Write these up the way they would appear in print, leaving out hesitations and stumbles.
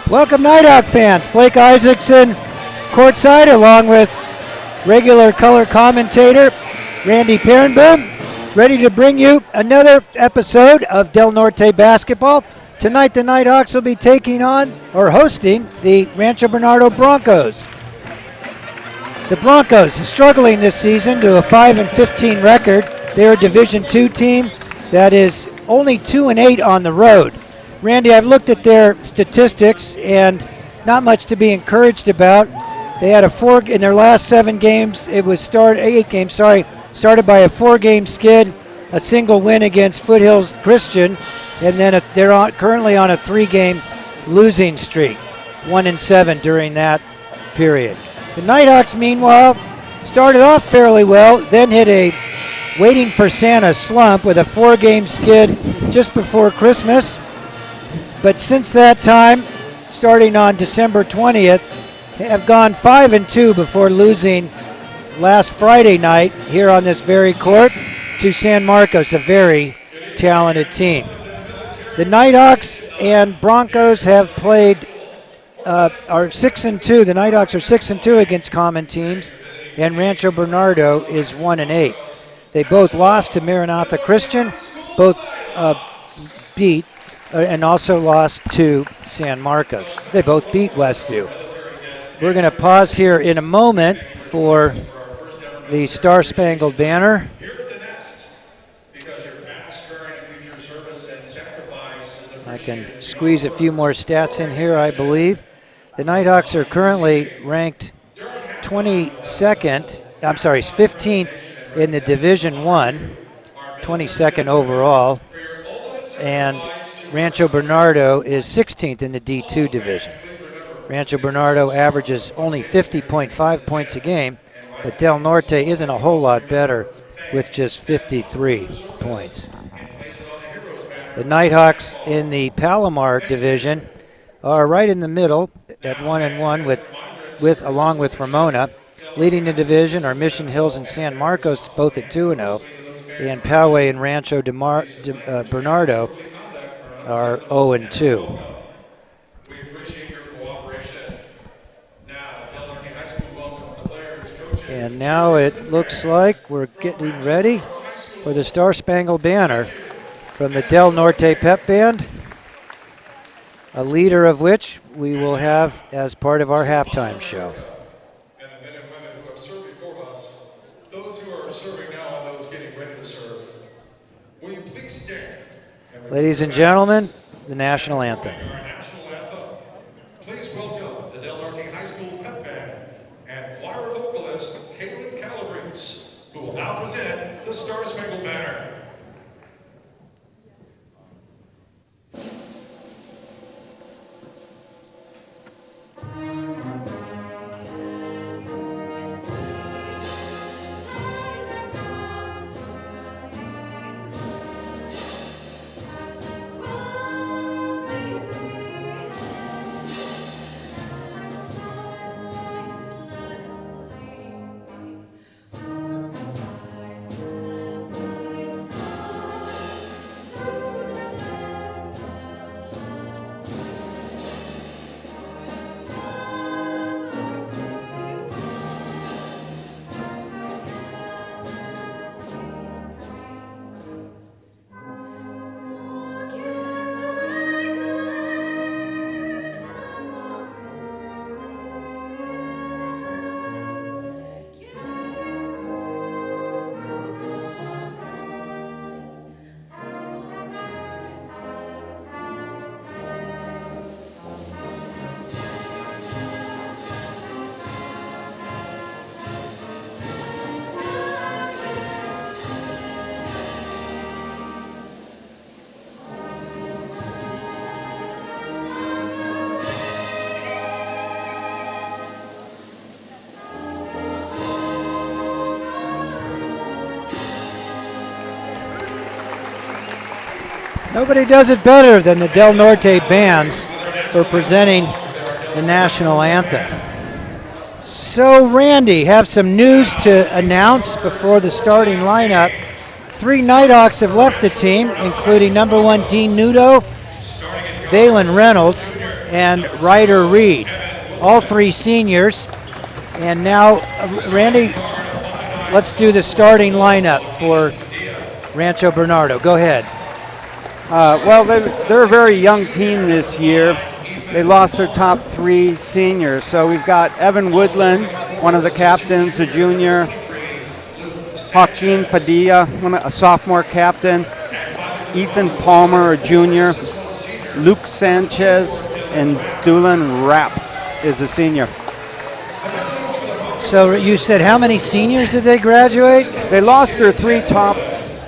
Welcome, Nighthawk fans. Blake Isaacson courtside, along with regular color commentator Randy Perenboom, ready to bring you another episode of Del Norte basketball. Tonight, the Nighthawks will be taking on or hosting the Rancho Bernardo Broncos. The Broncos struggling this season to a 5-15 record. They're a Division II team that is only 2-8 on the road. Randy, I've looked at their statistics and not much to be encouraged about. They had in their last 7 games. It was 8 games. Started by a 4-game skid, a single win against Foothills Christian, and then they're currently on a 3-game losing streak, 1-7 during that period. The Nighthawks, meanwhile, started off fairly well, then hit a waiting for Santa slump with a 4-game skid just before Christmas. But since that time, starting on December 20th, they have gone 5-2 before losing last Friday night here on this very court to San Marcos, a very talented team. The Nighthawks and Broncos have played are 6-2. The Nighthawks are 6-2 against common teams, and Rancho Bernardo is 1-8. They both lost to Maranatha Christian, both beat, and also lost to San Marcos. They both beat Westview. We're going to pause here in a moment for the Star Spangled Banner. I can squeeze a few more stats in here, I believe. The Nighthawks are currently ranked 15th in the Division I, 22nd overall, and Rancho Bernardo is 16th in the D2 division. Rancho Bernardo averages only 50.5 points a game, but Del Norte isn't a whole lot better with just 53 points. The Nighthawks in the Palomar division are right in the middle at 1-1 along with Ramona. Leading the division are Mission Hills and San Marcos, both at 2-0, and Poway and Rancho Bernardo are 0-2. And now it looks like we're getting ready for the Star Spangled Banner from the Del Norte Pep Band, a leader of which we will have as part of our halftime show. And the men and women who have served before us, those who are serving now and those getting ready to serve. Will you please stand? Ladies and gentlemen, the national anthem. Our national anthem. Please welcome the Del Norte High School Pep Band and choir vocalist Caitlin Calabrese, who will now present the Star Spangled Banner. Nobody does it better than the Del Norte bands for presenting the national anthem. So, Randy, have some news to announce before the starting lineup. 3 Nighthawks have left the team, including number 1 Dean Nudo, Valen Reynolds, and Ryder Reed. All three seniors. And now, Randy, let's do the starting lineup for Rancho Bernardo. Go ahead. Well, they're a very young team this year. They lost their top three seniors. So we've got Evan Woodland, one of the captains, a junior. Joaquin Padilla, a sophomore captain. Ethan Palmer, a junior. Luke Sanchez, and Dulan Rapp is a senior. So you said how many seniors did they graduate? They lost their three top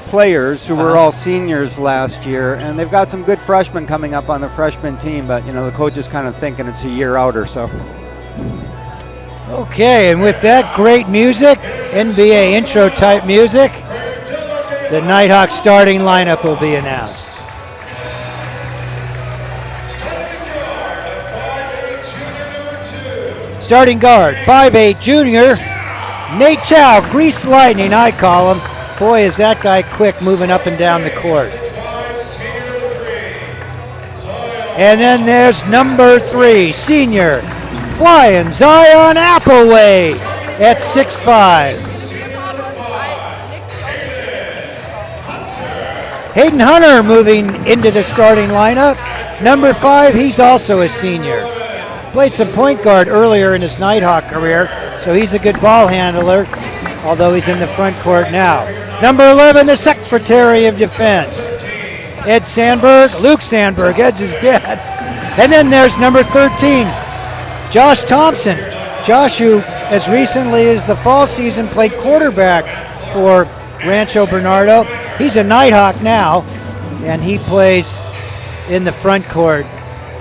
players who were all seniors last year, and they've got some good freshmen coming up on the freshman team, but the coach is kind of thinking it's a year out or so. Okay, and with that great music, NBA intro type music, the Nighthawks starting lineup will be announced. Starting guard, 5'8" junior, Nate Chow, Grease Lightning, I call him. Boy, is that guy quick moving up and down the court. And then there's number 3, senior, Flying Zion Appleway at 6'5". Hayden Hunter moving into the starting lineup. Number 5, he's also a senior. Played some point guard earlier in his Nighthawk career, so he's a good ball handler, although he's in the front court now. Number 11, the Secretary of Defense, Ed Sandberg, Luke Sandberg. Ed's is dead. And then there's number 13, Josh Thompson. Josh, who as recently as the fall season played quarterback for Rancho Bernardo. He's a Nighthawk now, and he plays in the front court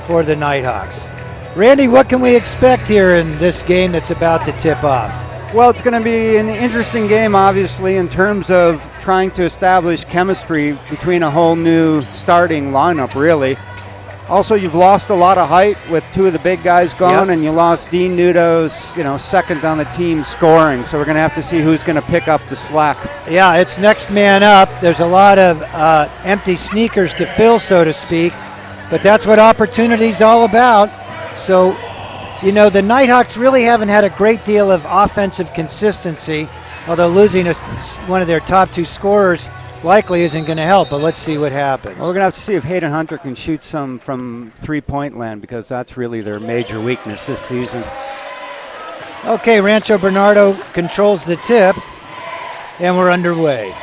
for the Nighthawks. Randy, what can we expect here in this game that's about to tip off? Well, it's going to be an interesting game, obviously, in terms of trying to establish chemistry between a whole new starting lineup, really. Also, you've lost a lot of height with two of the big guys gone, and you lost Dean Nudo's, second on the team scoring. So we're going to have to see who's going to pick up the slack. Yeah, it's next man up. There's a lot of empty sneakers to fill, so to speak, but that's what opportunity's all about. So, the Nighthawks really haven't had a great deal of offensive consistency, although losing one of their top two scorers likely isn't going to help, but let's see what happens. Well, we're going to have to see if Hayden Hunter can shoot some from three-point land, because that's really their major weakness this season. Okay, Rancho Bernardo controls the tip, and we're underway.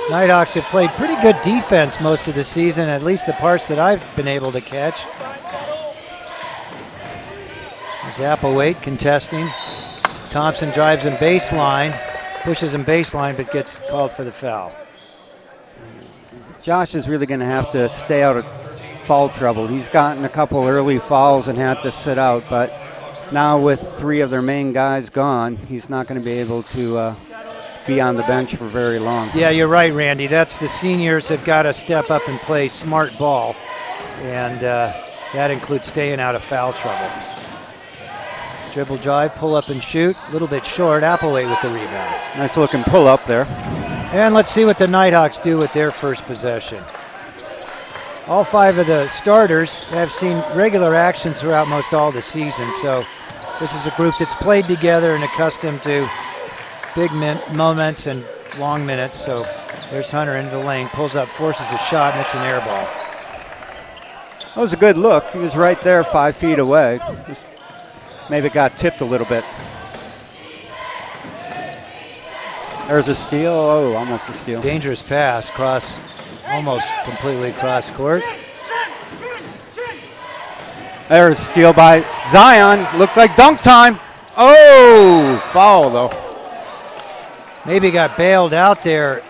Nighthawks have played pretty good defense most of the season, at least the parts that I've been able to catch. There's Applewhite contesting. Thompson drives him baseline, pushes him baseline, but gets called for the foul. Josh is really going to have to stay out of foul trouble. He's gotten a couple early fouls and had to sit out, but now with three of their main guys gone, he's not going to be able to be on the bench for very long. Yeah, you're right, Randy. That's the seniors have got to step up and play smart ball, and that includes staying out of foul trouble. Dribble drive, pull up and shoot. A little bit short. Applewhite with the rebound. Nice looking pull up there. And let's see what the Nighthawks do with their first possession. All five of the starters have seen regular action throughout most all the season, so this is a group that's played together and accustomed to big moments and long minutes. So there's Hunter into the lane, pulls up, forces a shot, and it's an air ball. That was a good look. He was right there 5 feet away. Just maybe got tipped a little bit. There's a steal. Oh, almost a steal. Dangerous pass, almost completely cross court. There's a steal by Zion. Looked like dunk time. Oh, foul though. Maybe got bailed out there,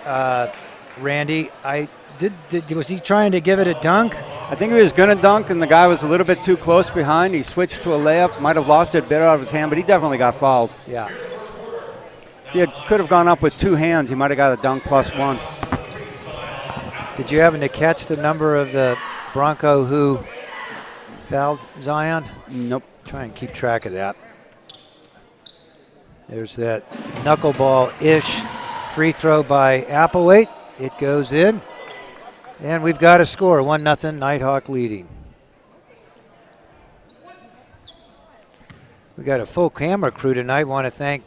Randy. Was he trying to give it a dunk? I think he was going to dunk, and the guy was a little bit too close behind. He switched to a layup. Might have lost it a bit out of his hand, but he definitely got fouled. Yeah. If he could have gone up with two hands, he might have got a dunk +1. Did you happen to catch the number of the Bronco who fouled Zion? Nope. Try and keep track of that. There's that knuckleball-ish Free throw by Applewhite. It goes in. And we've got a score, 1-0, Nighthawk leading. We got a full camera crew tonight. Want to thank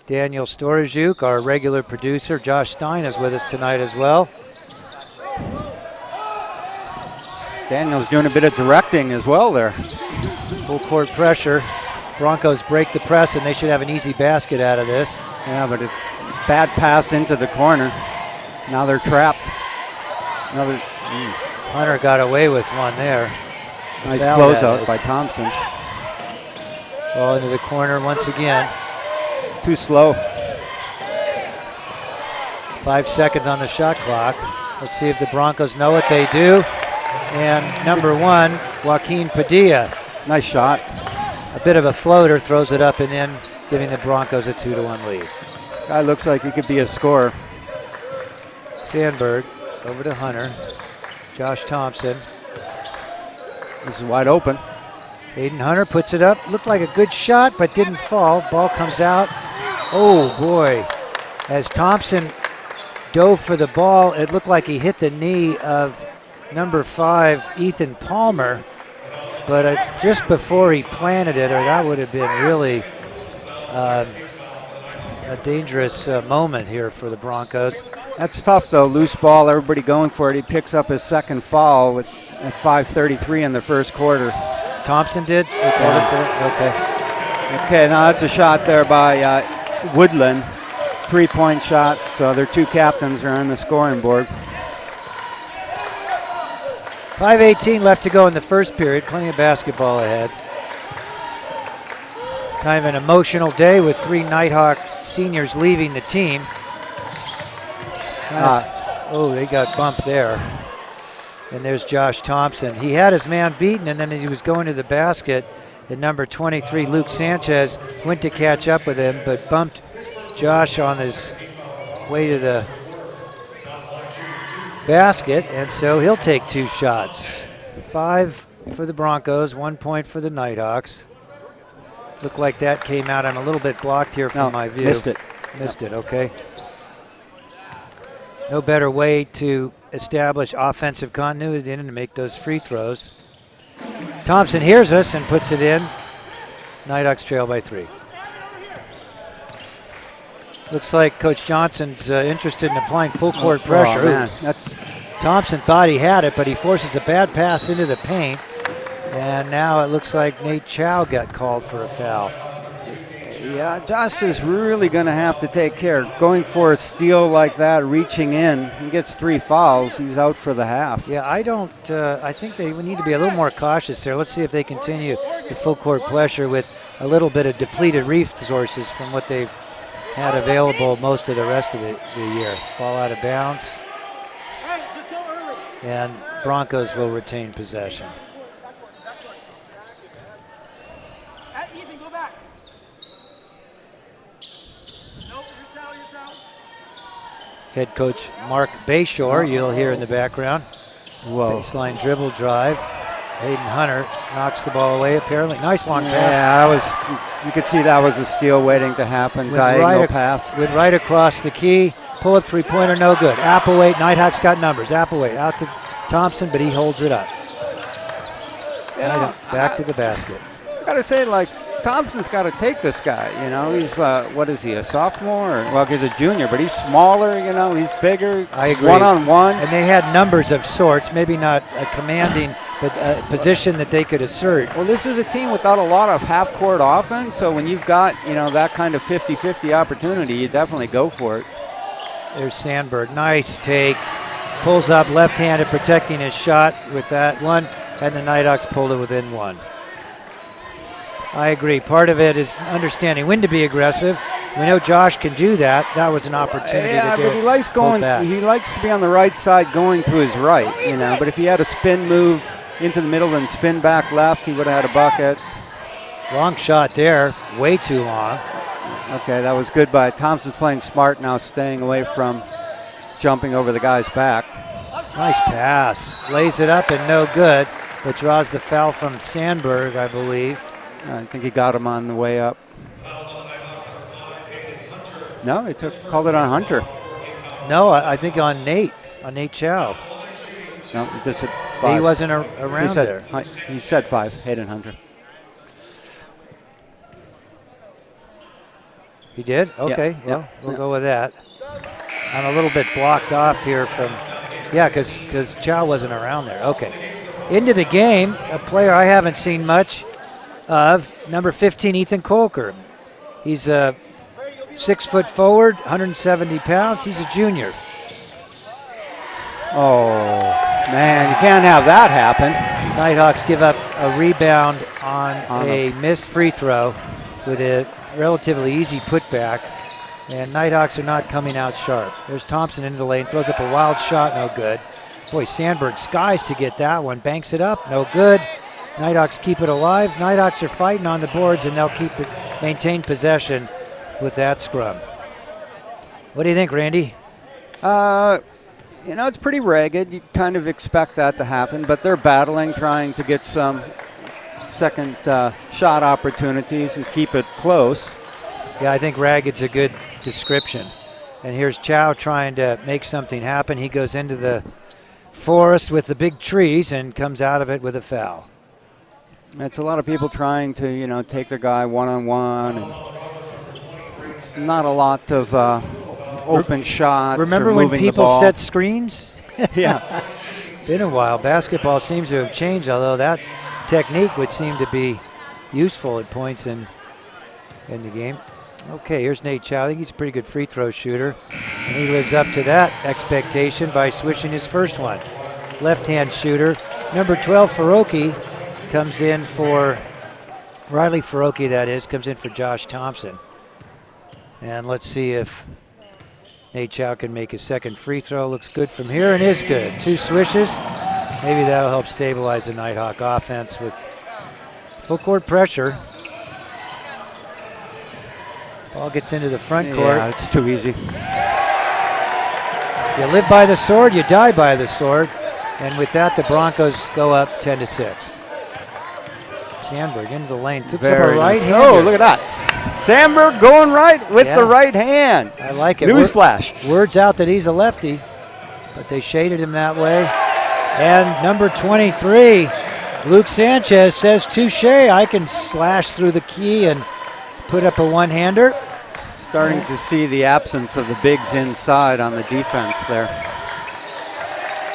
Daniel Storajuk, our regular producer. Josh Stein is with us tonight as well. Daniel's doing a bit of directing as well there. Full court pressure. Broncos break the press, and they should have an easy basket out of this. Yeah, but a bad pass into the corner. Now they're trapped. Hunter got away with one there. Nice closeout by Thompson. Ball into the corner once again. Too slow. 5 seconds on the shot clock. Let's see if the Broncos know what they do. And number 1, Joaquin Padilla. Nice shot. A bit of a floater, throws it up and in, giving the Broncos a 2-1 lead. Guy looks like he could be a scorer. Sandberg over to Hunter. Josh Thompson. This is wide open. Hayden Hunter puts it up. Looked like a good shot, but didn't fall. Ball comes out. Oh, boy. As Thompson dove for the ball, it looked like he hit the knee of number 5, Ethan Palmer. But just before he planted it, or that would have been really a dangerous moment here for the Broncos. That's tough, though. Loose ball, everybody going for it. He picks up his second foul at 5:33 in the first quarter. Thompson did? Yeah. Okay. Okay, now that's a shot there by Woodland. 3-point shot, so their 2 captains are on the scoring board. 5:18 left to go in the first period. Plenty of basketball ahead. Kind of an emotional day with 3 Nighthawk seniors leaving the team. Oh, they got bumped there. And there's Josh Thompson. He had his man beaten, and then as he was going to the basket, the number 23, Luke Sanchez, went to catch up with him, but bumped Josh on his way to the basket, and so he'll take 2 shots. 5 for the Broncos, 1 point for the Nighthawks. Looked like that came out. I'm a little bit blocked here from my view. Missed it. Missed it, okay. No better way to establish offensive continuity than to make those free throws. Thompson hears us and puts it in. Nighthawks trail by 3. Looks like Coach Johnson's interested in applying full court pressure. Oh, man. Thompson thought he had it, but he forces a bad pass into the paint. And now it looks like Nate Chow got called for a foul. Yeah, Josh is really going to have to take care. Going for a steal like that, reaching in, he gets 3 fouls. He's out for the half. Yeah, I think they need to be a little more cautious there. Let's see if they continue the full court pressure with a little bit of depleted resources from what they've had available most of the rest of the year. Ball out of bounds. And Broncos will retain possession. Head coach Mark Bayshore, you'll hear in the background. Whoa. Baseline dribble drive. Hayden Hunter knocks the ball away, apparently. Nice long pass. Yeah, you could see that was a steal waiting to happen. Diagonal pass. Went right across the key. Pull-up three-pointer, no good. Applewhite, Nighthawks got numbers. Applewhite out to Thompson, but he holds it up. Back to the basket. I got to say, Thompson's got to take this guy. He's, what is he, a sophomore? Well, he's a junior, but he's smaller, he's bigger. I agree. One-on-one. And they had numbers of sorts, maybe not a commanding, but a position that they could assert. Well, this is a team without a lot of half-court offense, so when you've got, that kind of 50-50 opportunity, you definitely go for it. There's Sandberg. Nice take. Pulls up left-handed, protecting his shot with that one, and the Nighthawks pulled it within 1. I agree. Part of it is understanding when to be aggressive. We know Josh can do that. That was an opportunity to do. But he likes going. He likes to be on the right side, going to his right. But if he had a spin move into the middle and spin back left, he would have had a bucket. Long shot there. Way too long. Okay, that was good by Thompson's playing smart now, staying away from jumping over the guy's back. Nice pass. Lays it up and no good, but draws the foul from Sandberg, I believe. I think he got him on the way up. No, he called it on Hunter. No, I think on Nate Chow. No, he just said 5. He wasn't around there. He said 5, Hayden Hunter. He did? Okay, well, we'll go with that. I'm a little bit blocked off here from, because Chow wasn't around there. Okay. Into the game, a player I haven't seen much of, number 15, Ethan Kolker. He's a 6-foot forward, 170 pounds. He's a junior. Oh, man, you can't have that happen. Nighthawks give up a rebound on a missed free throw with a relatively easy putback, and Nighthawks are not coming out sharp. There's Thompson into the lane, throws up a wild shot, no good. Boy, Sandberg skies to get that one, banks it up, no good. Nighthawks keep it alive. Nighthawks are fighting on the boards, and they'll maintain possession with that scrum. What do you think, Randy? It's pretty ragged. You kind of expect that to happen, but they're battling, trying to get some second shot opportunities and keep it close. Yeah, I think ragged's a good description. And here's Chow trying to make something happen. He goes into the forest with the big trees and comes out of it with a foul. It's a lot of people trying to, take their guy one-on-one. And it's not a lot of open shots. Remember or when moving people the ball. set screens? Yeah. Been a while. Basketball seems to have changed, although that technique would seem to be useful at points in the game. Okay, here's Nate Chow. I think he's a pretty good free throw shooter, and he lives up to that expectation by swishing his first one. Left-hand shooter. Number 12, Faroki, comes in for Riley Faroki, that is, comes in for Josh Thompson. And let's see if Nate Chow can make his second free throw. Looks good from here and is good. 2 swishes. Maybe that'll help stabilize the Nighthawk offense with full court pressure. Ball gets into the front court. Yeah, it's too easy. If you live by the sword, you die by the sword. And with that, the Broncos go up 10-6. Sandberg into the lane. Tips up a right hand. Oh, look at that. Sandberg going right with the right hand. I like it. Newsflash. Word's out that he's a lefty, but they shaded him that way. And number 23, Luke Sanchez, says, touche, I can slash through the key and put up a one-hander. Starting to see the absence of the bigs inside on the defense there.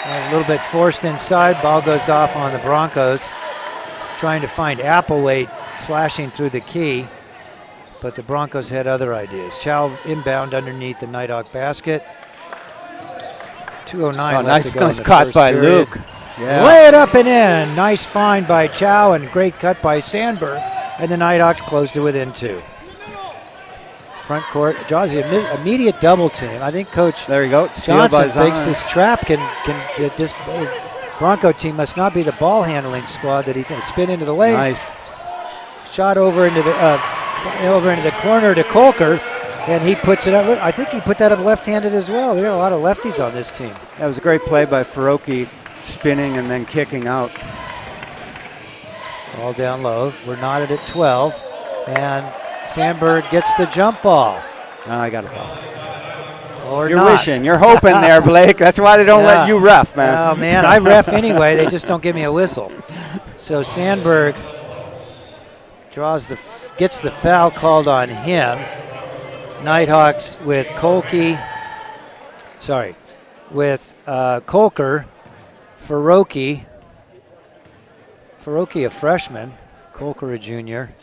A little bit forced inside. Ball goes off on the Broncos. Trying to find Applewhite slashing through the key, but the Broncos had other ideas. Chow inbound underneath the Nighthawk basket. 2:09 left to go. Nice caught by Luke. Yeah. Lay it up and in. Nice find by Chow and great cut by Sandberg. And the Nighthawks closed it within 2. Front court draws the immediate double team. I think Coach Johnson thinks this trap this Bronco team must not be the ball handling squad that he can spin into the lane. Nice shot over into the corner to Kolker, and he puts it up. I think he put that up left-handed as well. We got a lot of lefties on this team. That was a great play by Faroki, spinning and then kicking out. Ball down low. We're knotted at 12, and Sandberg gets the jump ball. No, I got a foul. Or you're not. wishing. You're hoping there, Blake. That's why they don't let you ref, man. Oh, man, I ref anyway. They just don't give me a whistle. So Sandberg gets the foul called on him. Nighthawks with Kolker, Faroki a freshman, Kolker a junior.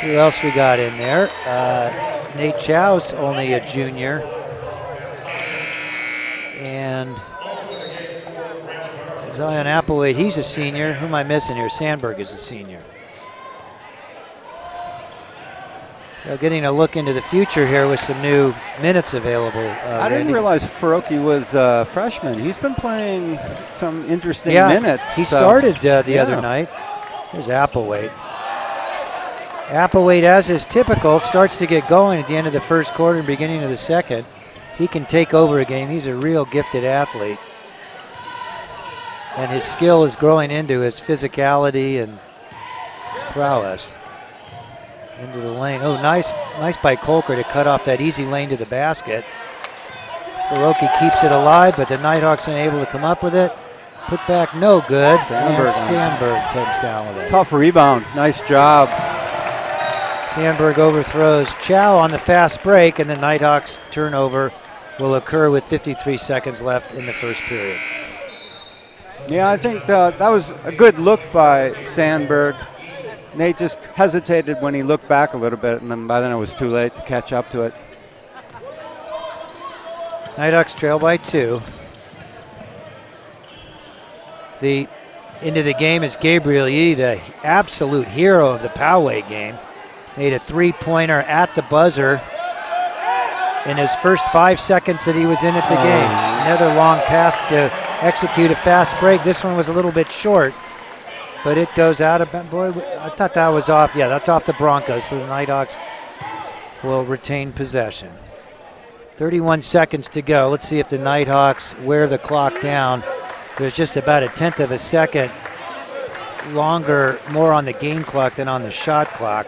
Who else we got in there? Nate Chow's only a junior. And Zion Applewhite, he's a senior. Who am I missing here? Sandberg is a senior. So getting a look into the future here with some new minutes available. I didn't realize Faroki was a freshman. He's been playing some interesting minutes. He started the other night. There's Applewhite. Applewhite, as is typical, starts to get going at the end of the first quarter and beginning of the second. He can take over a game. He's a real gifted athlete. And his skill is growing into his physicality and prowess. Into the lane. Oh, nice by Kolker to cut off that easy lane to the basket. Faroki keeps it alive, but the Nighthawks unable to come up with it. Put back no good. And Sandberg comes down with it. Tough rebound. Nice job. Sandberg overthrows Chow on the fast break, and the Nighthawks turnover will occur with 53 seconds left in the first period. Yeah, I think that was a good look by Sandberg. Nate just hesitated when he looked back a little bit, and then by then it was too late to catch up to it. Nighthawks trail by 2. The into the game is Gabriel Yee, the absolute hero of the Poway game. Made a three-pointer at the buzzer in his first 5 seconds that he was in at the game. Another long pass to execute a fast break. This one was a little bit short, but it goes out of, boy, I thought that was off. Yeah, that's off the Broncos, so the Nighthawks will retain possession. 31 seconds to go. Let's see if the Nighthawks wear the clock down. There's just about a tenth of a second longer, more on the game clock than on the shot clock.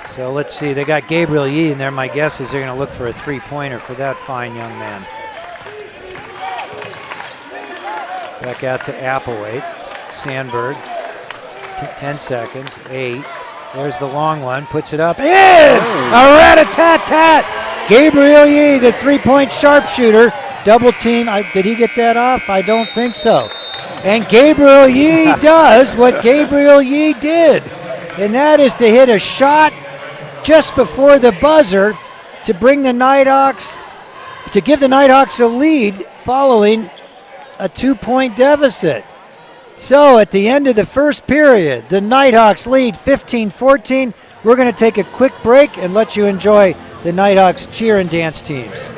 So let's see, they got Gabriel Yee in there. My guess is they're going to look for a three-pointer for that fine young man. Back out to Applewhite. Sandberg, 10 seconds, 8. There's the long one, puts it up, in! A rat-a-tat-tat! Gabriel Yee, the three-point sharpshooter. Double team, did he get that off? I don't think so. And Gabriel Yee does what Gabriel Yee did, and that is to hit a shot just before the buzzer to bring the Nighthawks, to give the Nighthawks a lead following a 2-point deficit. So at the end of the first period, the Nighthawks lead 15-14. We're going to take a quick break and let you enjoy the Nighthawks cheer and dance teams.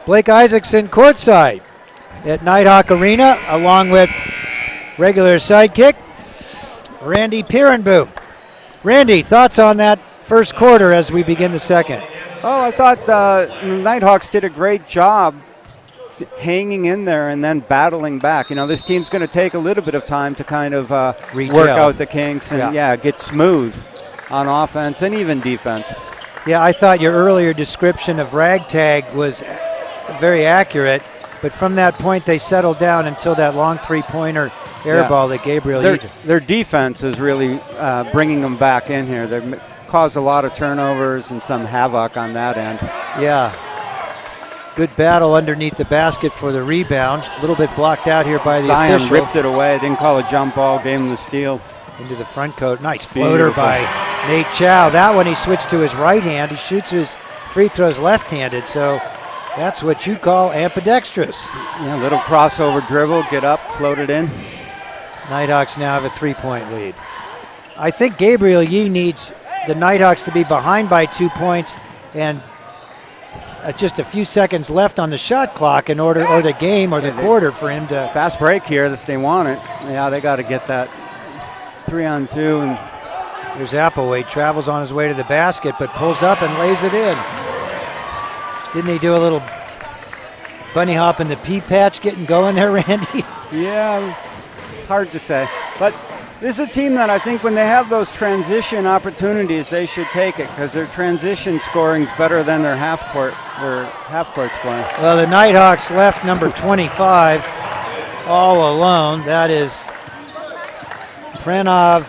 Blake Isaacson courtside at Nighthawk Arena, along with regular sidekick Randy Pierenboom. Randy, thoughts on that first quarter as we begin the second? Oh, I thought the Nighthawks did a great job hanging in there and then battling back. You know, this team's going to take a little bit of time to kind of work out the kinks and, get smooth on offense and even defense. Yeah, I thought your earlier description of ragtag was very accurate, but from that point they settled down until that long three-pointer air ball that Gabriel used. Their defense is really bringing them back in here. They've caused a lot of turnovers and some havoc on that end. Yeah. Good battle underneath the basket for the rebound. A little bit blocked out here by the official. Zion ripped it away. Didn't call a jump ball. Gave him the steal. Into the front court. Nice floater by Nate Chow. That one he switched to his right hand. He shoots his free throws left-handed, so that's what you call ambidextrous. Yeah, little crossover dribble, get up, float it in. Nighthawks now have a 3-point lead. I think Gabriel Yee needs the Nighthawks to be behind by 2 points and just a few seconds left on the shot clock in order, or the game, or the quarter for him to. Fast break here if they want it. Yeah, they got to get that 3-on-2. And there's Applewhite, travels on his way to the basket, but pulls up and lays it in. Didn't he do a little bunny hop in the pea patch getting going there, Randy? Yeah, hard to say. But this is a team that I think when they have those transition opportunities, they should take it because their transition scoring's better than their half-court scoring. Well, the Nighthawks left number 25 all alone. That is Pranav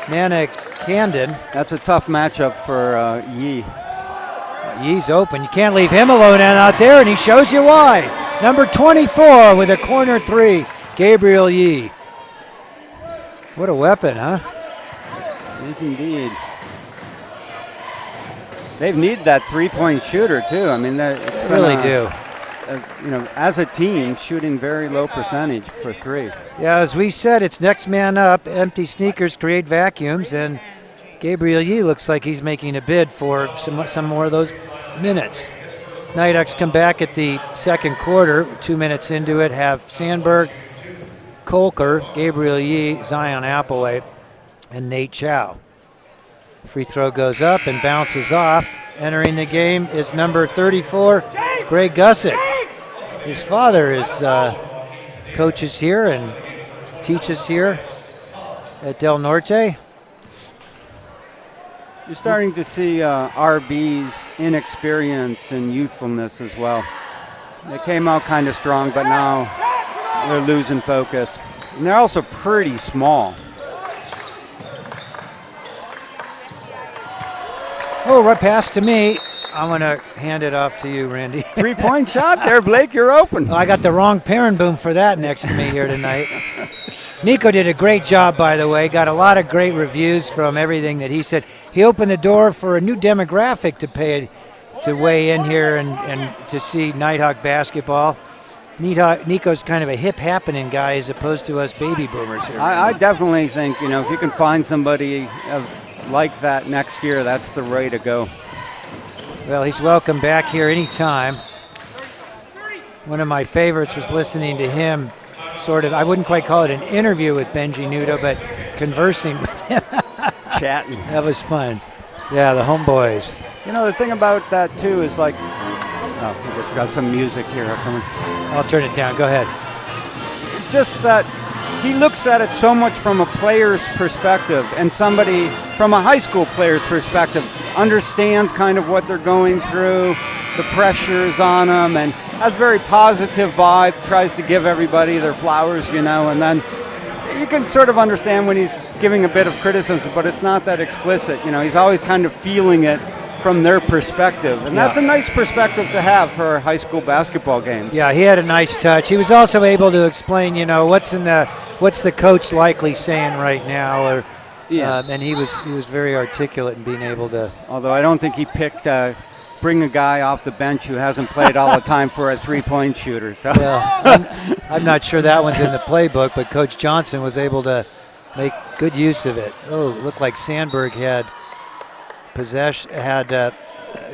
Nanakandon. That's a tough matchup for Yee. Yee's open. You can't leave him alone out there, and he shows you why. Number 24 with a corner three, Gabriel Yee. What a weapon, huh? It is indeed. They need that three-point shooter, too. I mean, they really do. as a team, shooting very low percentage for three. Yeah, as we said, it's next man up. Empty sneakers create vacuums, and Gabriel Yee looks like he's making a bid for some more of those minutes. Nighthawks come back at the second quarter, 2 minutes into it, have Sandberg, Kolker, Gabriel Yee, Zion Applewhite, and Nate Chow. Free throw goes up and bounces off. Entering the game is number 34, Greg Gussick. His father is coaches here and teaches here at Del Norte. You're starting to see RB's inexperience and youthfulness as well. They came out kind of strong, but now they're losing focus. And they're also pretty small. Oh, right pass to me. I'm going to hand it off to you, Randy. 3-point shot there, Blake. You're open. Oh, I got the wrong Perenboom for that next to me here tonight. Nico did a great job, by the way. Got a lot of great reviews from everything that he said. He opened the door for a new demographic to weigh in here and to see Nighthawk basketball. Nico's kind of a hip happening guy as opposed to us baby boomers here. I definitely think, if you can find somebody like that next year, that's the way to go. Well, he's welcome back here anytime. One of my favorites was listening to him I wouldn't quite call it an interview with Benji Nudo, but conversing with him. Chatting. That was fun. Yeah, the homeboys. The thing about that, too, is like, we just got some music here. I'll turn it down. Go ahead. Just that he looks at it so much from a player's perspective, and somebody from a high school player's perspective understands kind of what they're going through, the pressures on them, and has a very positive vibe, tries to give everybody their flowers, and then you can sort of understand when he's giving a bit of criticism, but it's not that explicit. He's always kind of feeling it from their perspective, and that's a nice perspective to have for high school basketball games. Yeah, he had a nice touch. He was also able to explain, what's the coach likely saying right now, and he was very articulate in being able to. Although I don't think he picked bring a guy off the bench who hasn't played all the time for a three-point shooter. So. Well, I'm not sure that one's in the playbook, but Coach Johnson was able to make good use of it. Oh, it looked like Sandberg had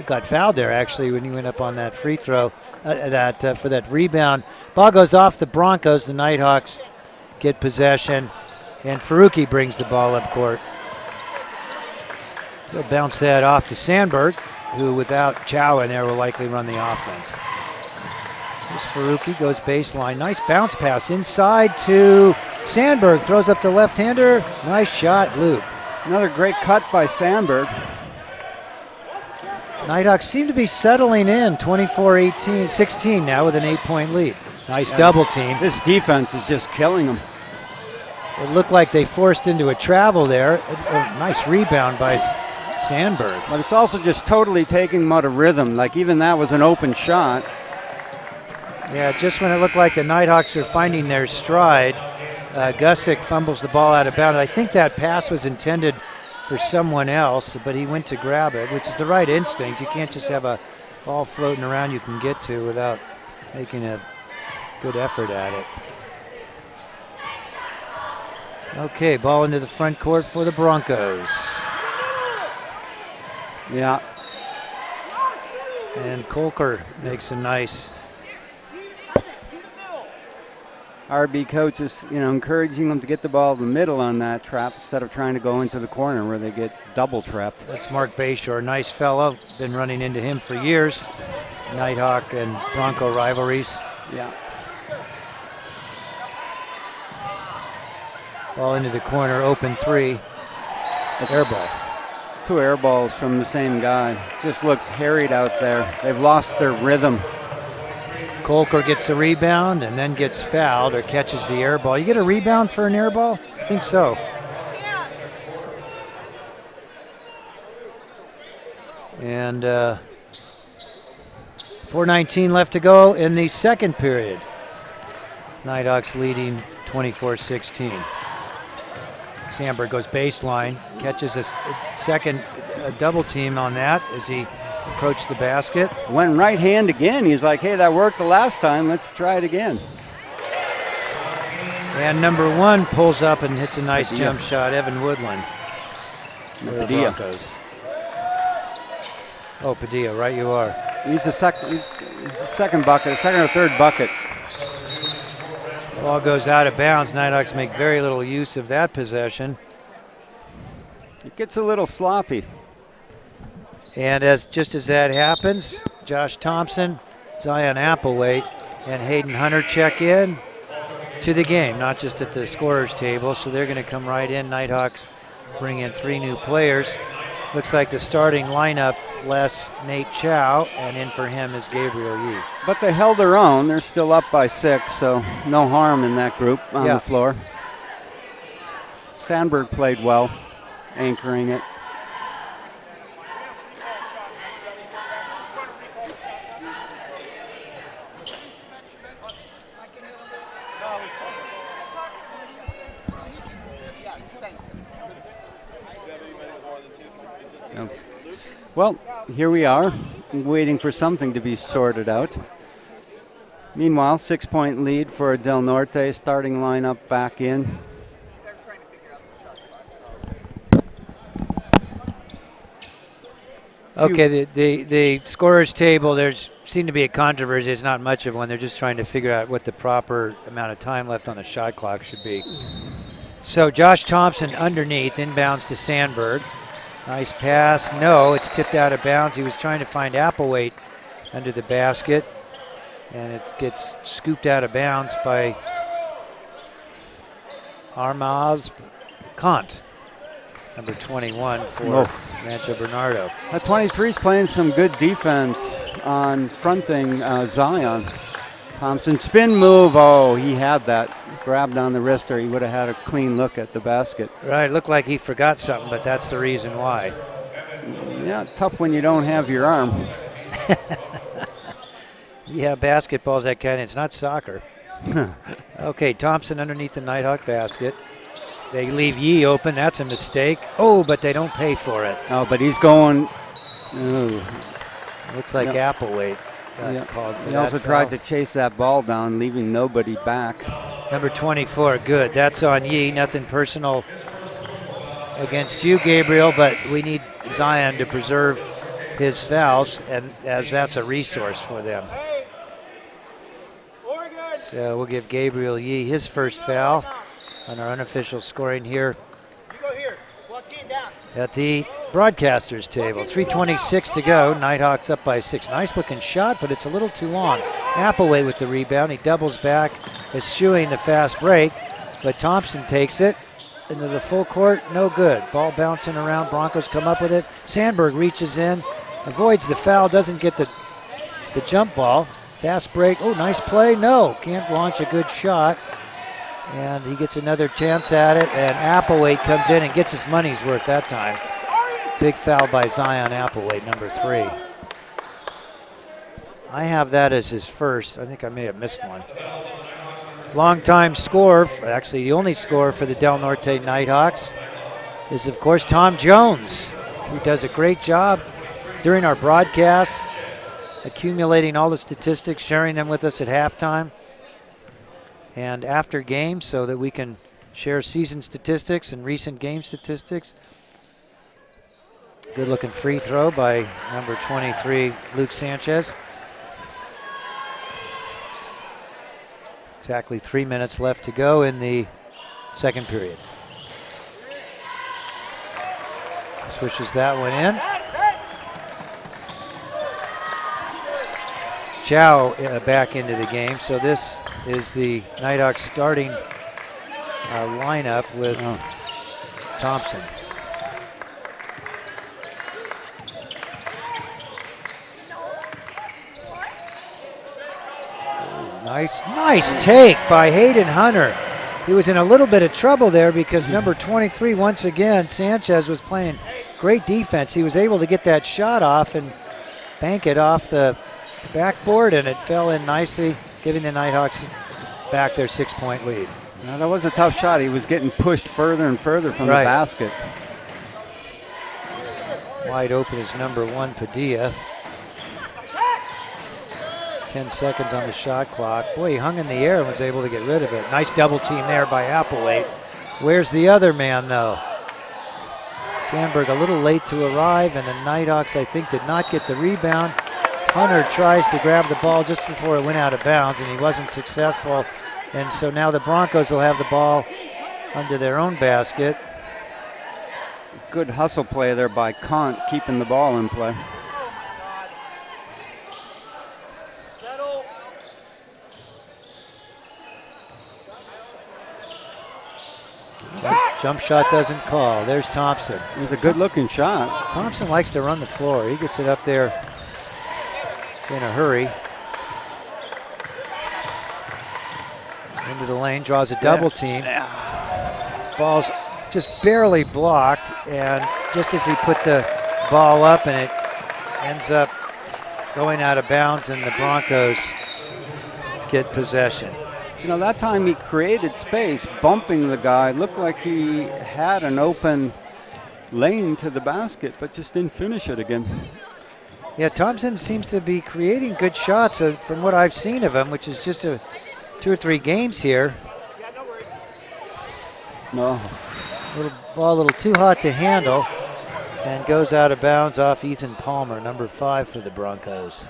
got fouled there actually when he went up on that free throw, for that rebound. Ball goes off the Broncos. The Nighthawks get possession, and Faruqi brings the ball up court. He'll bounce that off to Sandberg, who without Chow in there will likely run the offense. Here's Faruqi, goes baseline. Nice bounce pass inside to Sandberg. Throws up the left-hander. Nice shot, loop. Another great cut by Sandberg. Nighthawks seem to be settling in 24-16 now with an 8-point lead. Nice double team. This defense is just killing them. It looked like they forced into a travel there. A nice rebound by Sandberg. But it's also just totally taking them out of rhythm. Like even that was an open shot. Yeah, just when it looked like the Nighthawks were finding their stride, Gussick fumbles the ball out of bounds. I think that pass was intended for someone else, but he went to grab it, which is the right instinct. You can't just have a ball floating around you can get to without making a good effort at it. Okay, ball into the front court for the Broncos. Yeah. And Kolker makes a nice. RB coach is, encouraging them to get the ball in the middle on that trap instead of trying to go into the corner where they get double trapped. That's Mark Bayshore, nice fellow. Been running into him for years. Nighthawk and Bronco rivalries. Yeah. Ball into the corner, open three. Air ball. 2 air balls from the same guy. Just looks harried out there. They've lost their rhythm. Kolker gets the rebound and then gets fouled or catches the air ball. You get a rebound for an air ball? I think so. And 4:19 left to go in the second period. Nighthawks leading 24-16. Sandberg goes baseline, catches a second double team on that as he approach the basket. Went right hand again. He's like, hey, that worked the last time. Let's try it again. And number 1 pulls up and hits a nice jump shot, Evan Woodland. Padilla. Oh, Padilla, right you are. He's the second bucket, second or third bucket. Ball goes out of bounds. Nighthawks make very little use of that possession. It gets a little sloppy. And just as that happens, Josh Thompson, Zion Applewhite, and Hayden Hunter check in to the game, not just at the scorer's table. So they're going to come right in. Nighthawks bring in 3 new players. Looks like the starting lineup, less Nate Chow, and in for him is Gabriel Yee. But they held their own. They're still up by 6, so no harm in that group on the floor. Sandberg played well, anchoring it. Well, here we are, waiting for something to be sorted out. Meanwhile, 6-point lead for Del Norte, starting lineup back in. Okay, the scorer's table, there's seemed to be a controversy. It's not much of one. They're just trying to figure out what the proper amount of time left on the shot clock should be. So Josh Thompson underneath, inbounds to Sandberg. Nice pass. No, it's tipped out of bounds. He was trying to find Applewhite under the basket, and it gets scooped out of bounds by Armaz Kant, number 21 for Rancho Bernardo. That 23 is playing some good defense on fronting Zion. Thompson spin move. Oh, he had that. Grabbed on the wrist, or he would have had a clean look at the basket. Right, looked like he forgot something, but that's the reason why. Yeah, tough when you don't have your arm. Yeah, basketball's that kind. It's not soccer. Okay, Thompson underneath the Nighthawk basket. They leave Yee open. That's a mistake. Oh, but they don't pay for it. Oh, but he's going. Looks like Applewhite got called for that. He also foul. tried to chase that ball down, leaving nobody back. Number 24, good. That's on Yee. Nothing personal against you, Gabriel, but we need Zion to preserve his fouls, and as that's a resource for them. So we'll give Gabriel Yee his first foul on our unofficial scoring here at the broadcaster's table. 3:26 to go. Nighthawks up by 6. Nice looking shot, but it's a little too long. Applewhite with the rebound. He doubles back, eschewing the fast break, but Thompson takes it into the full court. No good. Ball bouncing around. Broncos come up with it. Sandberg reaches in, avoids the foul, doesn't get the jump ball. Fast break. Oh, nice play. No, can't launch a good shot. And he gets another chance at it, and Applewhite comes in and gets his money's worth that time. Big foul by Zion Applewhite, number 3. I have that as his first. I think I may have missed one. Longtime scorer, actually the only scorer for the Del Norte Nighthawks, is of course Tom Jones, who does a great job during our broadcasts, accumulating all the statistics, sharing them with us at halftime and after games so that we can share season statistics and recent game statistics. Good looking free throw by number 23, Luke Sanchez. Exactly 3 minutes left to go in the second period. Swishes that one in. Chow back into the game. So this is the Nighthawks starting lineup with Thompson. Nice take by Hayden Hunter. He was in a little bit of trouble there because number 23, once again, Sanchez was playing great defense. He was able to get that shot off and bank it off the backboard, and it fell in nicely, giving the Nighthawks back their 6-point lead. Now, that was a tough shot. He was getting pushed further and further from the basket. Wide open is number 1, Padilla. 10 seconds on the shot clock. Boy, he hung in the air and was able to get rid of it. Nice double team there by Applewhite. Where's the other man, though? Sandberg a little late to arrive, and the Nighthawks, I think, did not get the rebound. Hunter tries to grab the ball just before it went out of bounds, and he wasn't successful. And so now the Broncos will have the ball under their own basket. Good hustle play there by Kant, keeping the ball in play. Jump shot doesn't call. There's Thompson. It was a good-looking shot. Thompson likes to run the floor. He gets it up there in a hurry. Into the lane, draws a double team. Ball's just barely blocked, and just as he put the ball up, and it ends up going out of bounds, and the Broncos get possession. You know, that time he created space, bumping the guy. Looked like he had an open lane to the basket, but just didn't finish it again. Yeah, Thompson seems to be creating good shots from what I've seen of him, which is just 2 or 3 games here. No. Ball a little too hot to handle, and goes out of bounds off Ethan Palmer, number 5 for the Broncos.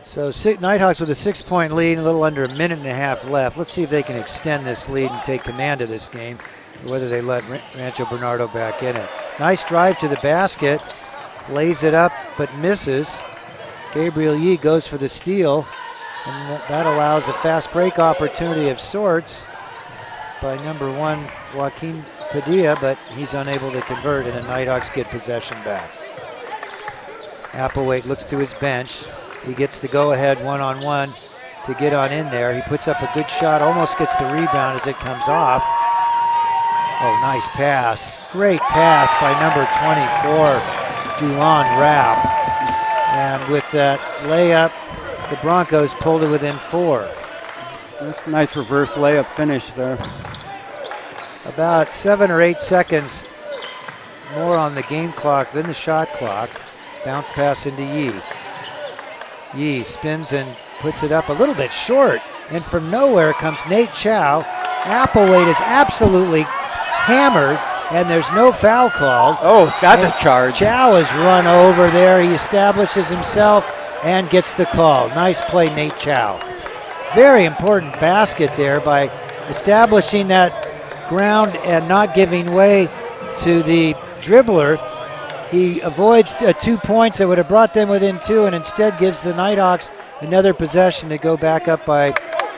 So Nighthawks with a 6-point lead, a little under a minute and a half left. Let's see if they can extend this lead and take command of this game, or whether they let Rancho Bernardo back in it. Nice drive to the basket, lays it up but misses. Gabriel Yee goes for the steal, and that allows a fast break opportunity of sorts by number 1 Joaquin Padilla, but he's unable to convert, and the Nighthawks get possession back. Applewhite looks to his bench. He gets the go-ahead one-on-one to get on in there. He puts up a good shot, almost gets the rebound as it comes off. Oh, nice pass. Great pass by number 24, Dulon Rapp. And with that layup, the Broncos pulled it within 4. That's a nice reverse layup finish there. About 7 or 8 seconds more on the game clock than the shot clock. Bounce pass into Yee. Yee spins and puts it up a little bit short. And from nowhere comes Nate Chow. Applewhite is absolutely hammered, and there's no foul called. Oh, that's a charge. Chow is run over there. He establishes himself and gets the call. Nice play, Nate Chow. Very important basket there by establishing that ground and not giving way to the dribbler. He avoids 2 points that would have brought them within 2, and instead gives the Nighthawks another possession to go back up by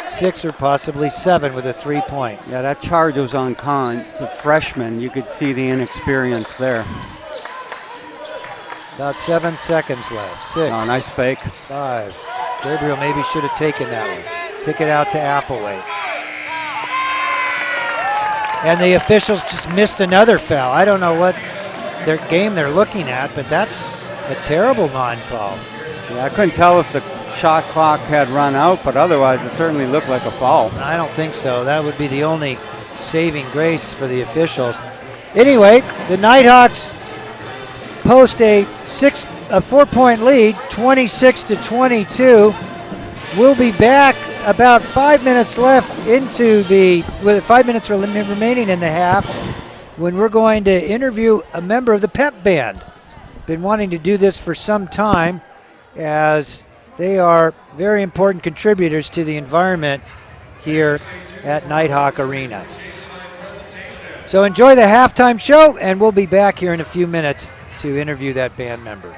6 or possibly 7 with a 3-point. Yeah, that charge was on Khan. It's a freshman. You could see the inexperience there. About 7 seconds left. 6. Oh, nice fake. 5. Gabriel maybe should have taken that one. Kick it out to Applewhite. And the officials just missed another foul. I don't know what their game they're looking at, but that's a terrible non-call. Yeah, I couldn't tell if the shot clock had run out, but otherwise it certainly looked like a foul. I don't think so. That would be the only saving grace for the officials. Anyway, the Nighthawks post a 4-point lead, 26-22. We'll be back about 5 minutes left with 5 minutes remaining in the half, when we're going to interview a member of the pep band. Been wanting to do this for some time, as they are very important contributors to the environment here at Nighthawk Arena. So enjoy the halftime show, and we'll be back here in a few minutes to interview that band member.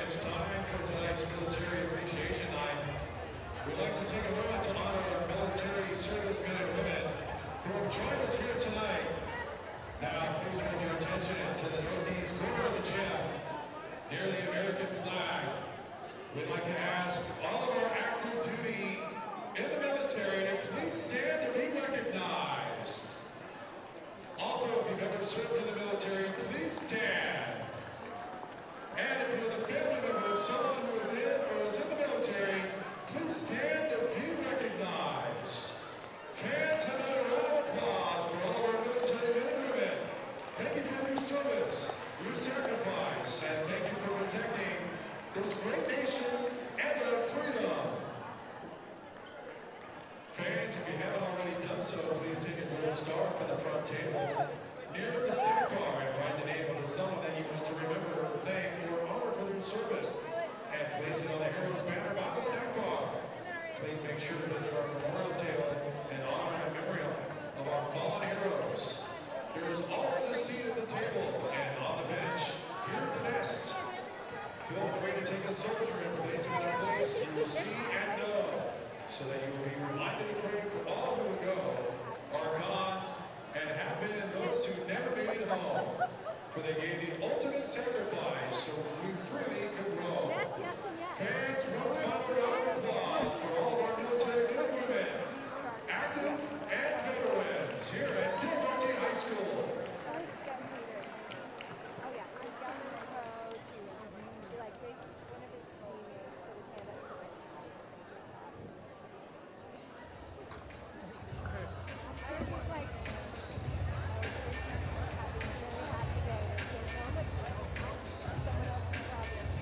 it's time for tonight's military appreciation night. We'd like to take a moment to honor our military servicemen and women who have joined us here tonight. Now, please turn your attention to the northeast corner of the gym, near the American flag. We'd like to ask all of our active duty in the military to please stand to be recognized. Also, if you've ever served in the military, please stand. And if you're the family member of someone who is in or is in the military, please stand to be recognized. Fans, have a round of applause for all of our military men and women. Thank you for your service, your sacrifice, and thank you for protecting this great nation and our freedom. Fans, if you haven't already done so, please take a gold star from the front table near the snack bar and write the name of someone that you want to remember, thank, or honor for their service, and place it on the Heroes banner by the snack bar. Please make sure to visit our memorial table in honor and memory of our fallen heroes. There is always a seat at the table and on the bench here at the nest. Feel free to take a soldier and place him in a place you will see and know, so that you will be reminded to pray for all who will go, are gone, and have been, and those who never made it home. For they gave the ultimate sacrifice so we freely could roam. Yes, yes, and yes. Fans, one final round of applause for all of our military men and women, active and veterans here at Del Norte High School. Oh yeah, he's got the coach. He like one of his teammates put his hand up to it. I was just like, really happy day. There's so much someone else's problem.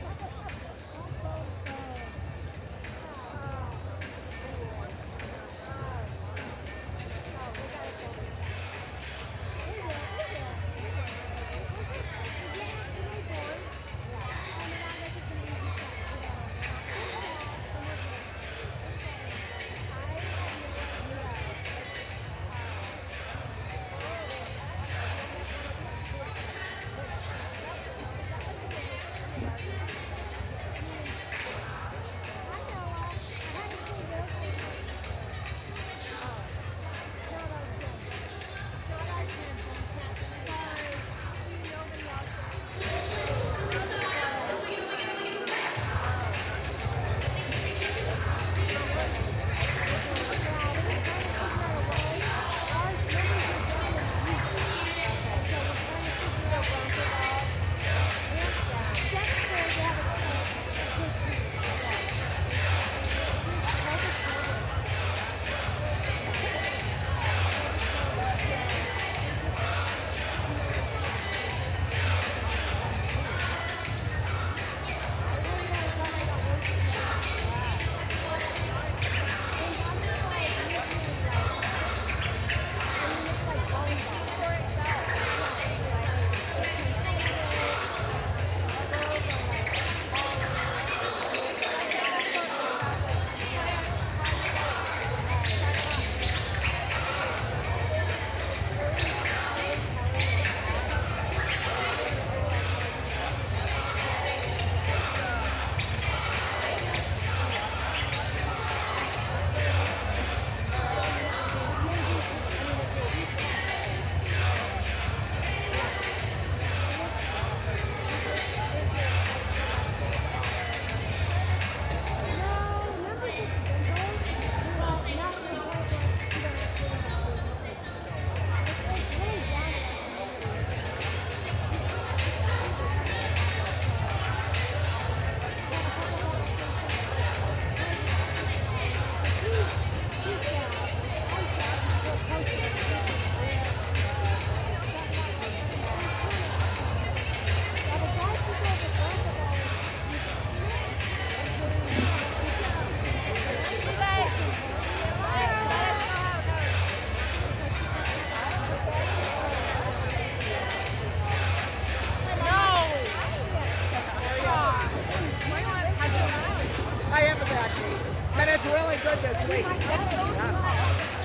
good this week.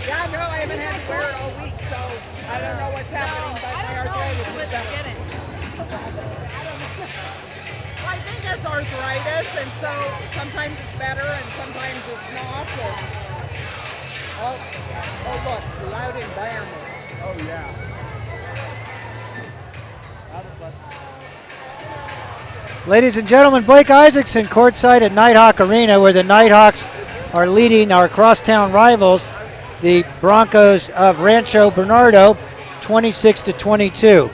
Yeah, no, I haven't had to wear it all week, so I don't know what's happening, but my arthritis is better. Get it. Well, I think has arthritis, and so sometimes it's better and sometimes it's not. Oh look, loud environment. Oh, yeah. Ladies and gentlemen, Blake Isaacson courtside at Nighthawk Arena, where the Nighthawks are leading our crosstown rivals, the Broncos of Rancho Bernardo, 26-22.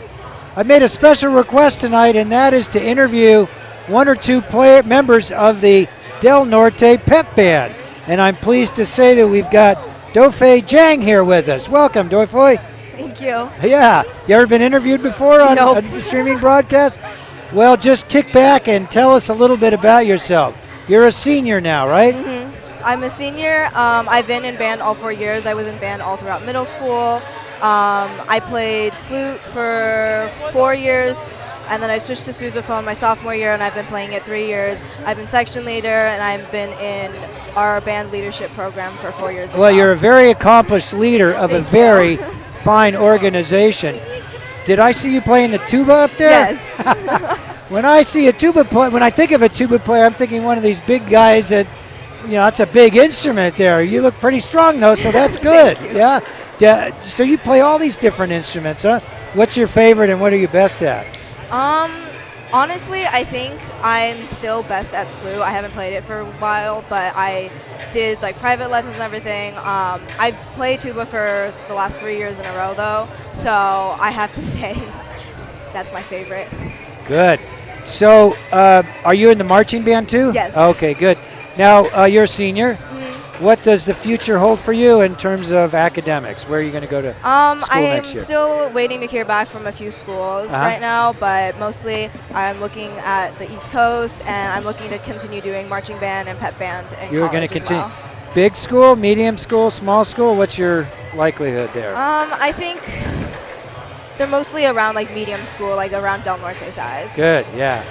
I made a special request tonight, and that is to interview one or two members of the Del Norte Pep Band. And I'm pleased to say that we've got Dofei Jang here with us. Welcome, Dofei. Thank you. Yeah. You ever been interviewed before on Nope. a streaming broadcast? Well, just kick back and tell us a little bit about yourself. You're a senior now, right? I'm a senior. I've been in band all 4 years. I was in band all throughout middle school. I played flute for 4 years, and then I switched to sousaphone my sophomore year, and I've been playing it 3 years. I've been section leader, and I've been in our band leadership program for 4 years as well. Well, you're a very accomplished leader of a very fine organization. Did I see you playing the tuba up there? Yes. When I see a tuba player, when I think of a tuba player, I'm thinking one of these big guys that, that's a big instrument there. You look pretty strong though, so that's good. Yeah. So you play all these different instruments, huh? What's your favorite and what are you best at? Honestly, I think I'm still best at flute. I haven't played it for a while, but I did like private lessons and everything. I've played tuba for the last 3 years in a row though, so I have to say that's my favorite. Good. So are you in the marching band too? Yes. Okay, good. Now you're a senior. What does the future hold for you in terms of academics? Where are you going to go to school I'm next year? still waiting to hear back from a few schools right now, but mostly I'm looking at the East Coast, and I'm looking to continue doing marching band and pep band in You're college going to continue. as well. Big school, medium school, small school? What's your likelihood there? I think they're mostly around like medium school, like around Del Norte size. Good, yeah.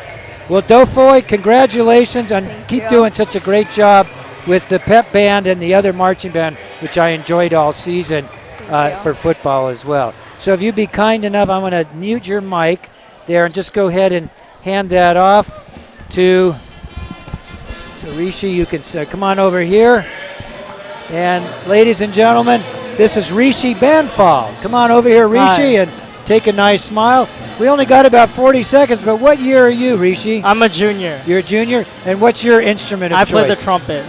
Well, Dofei, congratulations on keep doing such a great job with the pep band and the other marching band, which I enjoyed all season for football as well. So if you'd be kind enough, I'm going to mute your mic there and just go ahead and hand that off to Rishi. You can come on over here. And ladies and gentlemen, this is Rishi Banfal. Come on over here, Rishi, and take a nice smile. We only got about 40 seconds, but what year are you, Rishi? I'm a junior. You're a junior? And what's your instrument of choice? I play the trumpet.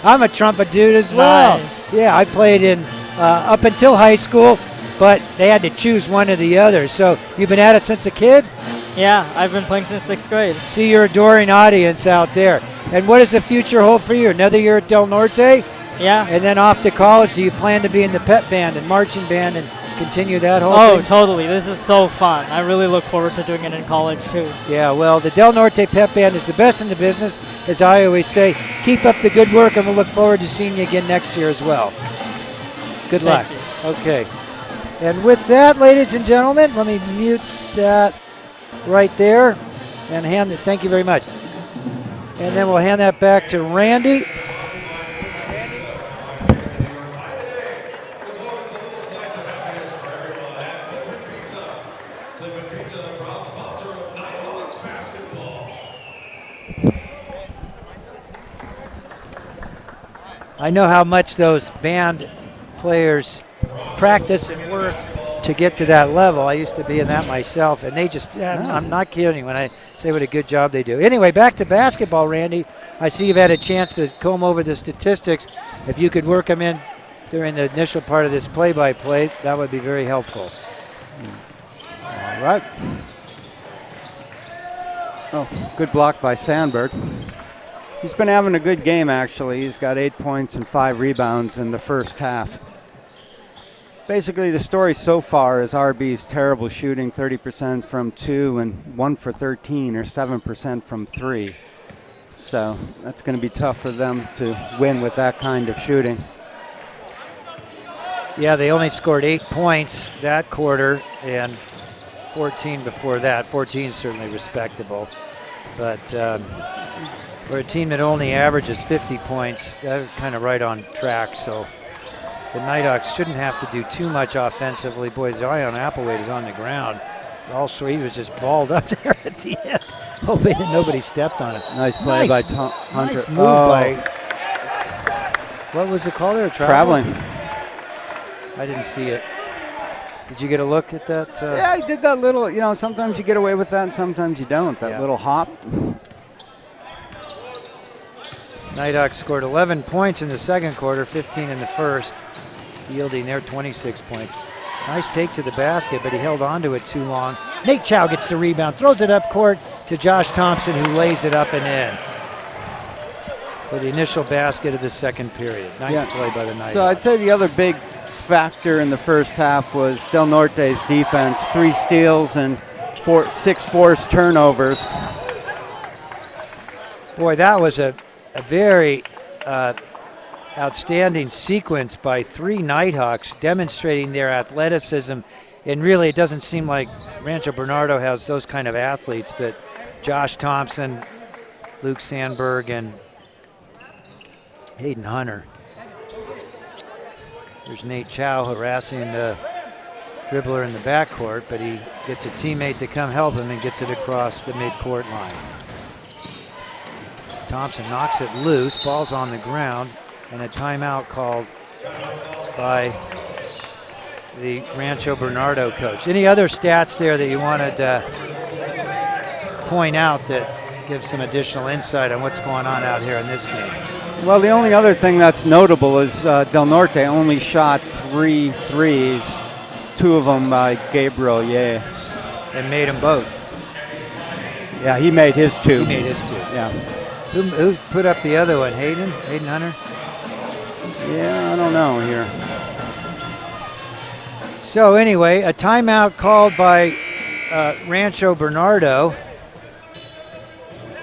I'm a trumpet dude as well. Nice. Yeah, I played in up until high school, but they had to choose one or the other. So you've been at it since a kid? Yeah, I've been playing since 6th grade. See your adoring audience out there. And what does the future hold for you? Another year at Del Norte? Yeah. And then off to college. Do you plan to be in the pep band and marching band and continue that whole Oh, thing? totally. This is so fun. I really look forward to doing it in college, too. Yeah, well, the Del Norte Pep Band is the best in the business. As I always say, keep up the good work, and we'll look forward to seeing you again next year as well. Good luck. Thank you. Okay. And with that, ladies and gentlemen, let me mute that right there and hand it. Thank you very much. And then we'll hand that back to Randy. I know how much those band players practice and work to get to that level. I used to be in that myself, and they just, I'm not kidding when I say what a good job they do. Anyway, back to basketball, Randy. I see you've had a chance to comb over the statistics. If you could work them in during the initial part of this play-by-play, that would be very helpful. All right. Oh, good block by Sandberg. He's been having a good game, actually. He's got 8 points and 5 rebounds in the first half. Basically, the story so far is RB's terrible shooting, 30% from 2 and 1 for 13, or 7% from 3. So that's going to be tough for them to win with that kind of shooting. Yeah, they only scored 8 points that quarter and 14 before that. 14 is certainly respectable. But for a team that only averages 50 points, they're kind of right on track. So the Nighthawks shouldn't have to do too much offensively. Boy, Zion Applewhite is on the ground. Also, he was just balled up there at the end. hoping that nobody stepped on it. Nice play by Hunter. Nice move by, what was it called there? Traveling. I didn't see it. Did you get a look at that? Yeah, I did that little, sometimes you get away with that and sometimes you don't. That little hop. Nighthawks scored 11 points in the second quarter, 15 in the first, yielding their 26 points. Nice take to the basket, but he held on to it too long. Nate Chow gets the rebound, throws it up court to Josh Thompson, who lays it up and in for the initial basket of the second period. Nice play by the Nighthawks. So I'd say the other big factor in the first half was Del Norte's defense. 3 steals and 6 forced turnovers. Boy, that was a very outstanding sequence by 3 Nighthawks demonstrating their athleticism. And really, it doesn't seem like Rancho Bernardo has those kind of athletes that Josh Thompson, Luke Sandberg, and Hayden Hunter. There's Nate Chow harassing the dribbler in the backcourt, but he gets a teammate to come help him and gets it across the midcourt line. Thompson knocks it loose, ball's on the ground, and a timeout called by the Rancho Bernardo coach. Any other stats there that you wanted to point out that give some additional insight on what's going on out here in this game? Well, the only other thing that's notable is Del Norte only shot 3 threes, 2 of them by Gabriel And made them both. Yeah, he made his 2. He made his 2. Yeah. Who put up the other one? Hayden Hunter? Yeah, I don't know here. So anyway, a timeout called by Rancho Bernardo.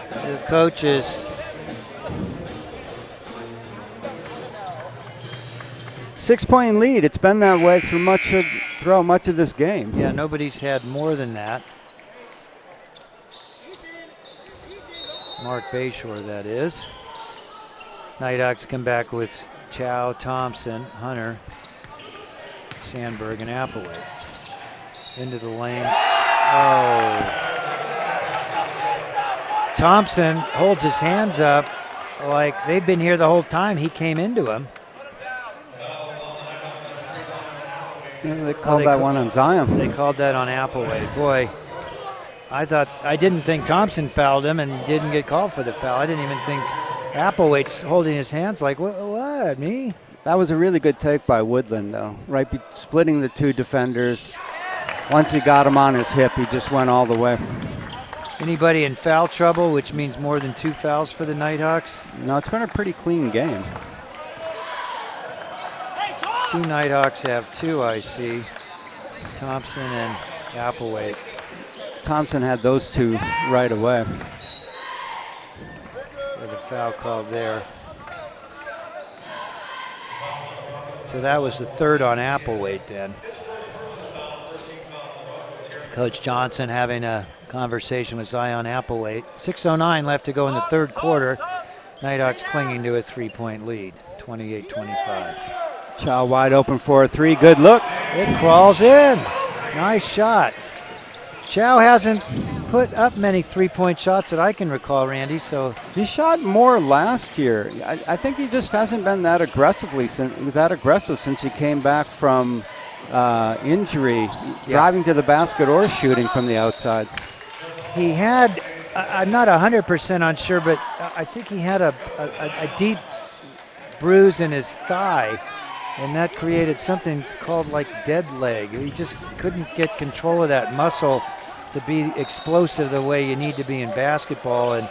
The coach is 6-point lead. It's been that way throughout much of this game. Yeah, nobody's had more than that. Mark Bayshore, that is. Nighthawks come back with Chow, Thompson, Hunter, Sandberg, and Applewhite. Into the lane. Oh. Thompson holds his hands up like they've been here the whole time. He came into him. Yeah, they called that one on Zion. They called that on Applewhite. Boy, I didn't think Thompson fouled him and didn't get called for the foul. I didn't even think Applewhite's holding his hands like, what, me? That was a really good take by Woodland, though. Right, splitting the 2 defenders. Once he got him on his hip, he just went all the way. Anybody in foul trouble, which means more than 2 fouls for the Nighthawks? No, it's been a pretty clean game. 2 Nighthawks have 2, I see. Thompson and Applewhite. Thompson had those 2 right away. There's a foul called there. So that was the 3rd on Applewhite then. Coach Johnson having a conversation with Zion Applewhite. 6:09 left to go in the 3rd quarter. Nighthawks clinging to a 3-point lead, 28-25. Chow wide open for a 3. Good look. It crawls in. Nice shot. Chow hasn't put up many 3-point shots that I can recall, Randy. So he shot more last year. I think he just hasn't been that aggressive since he came back from injury, driving to the basket or shooting from the outside. He had, I'm not 100% unsure, but I think he had a deep bruise in his thigh, and that created something called like dead leg. He just couldn't get control of that muscle to be explosive the way you need to be in basketball, and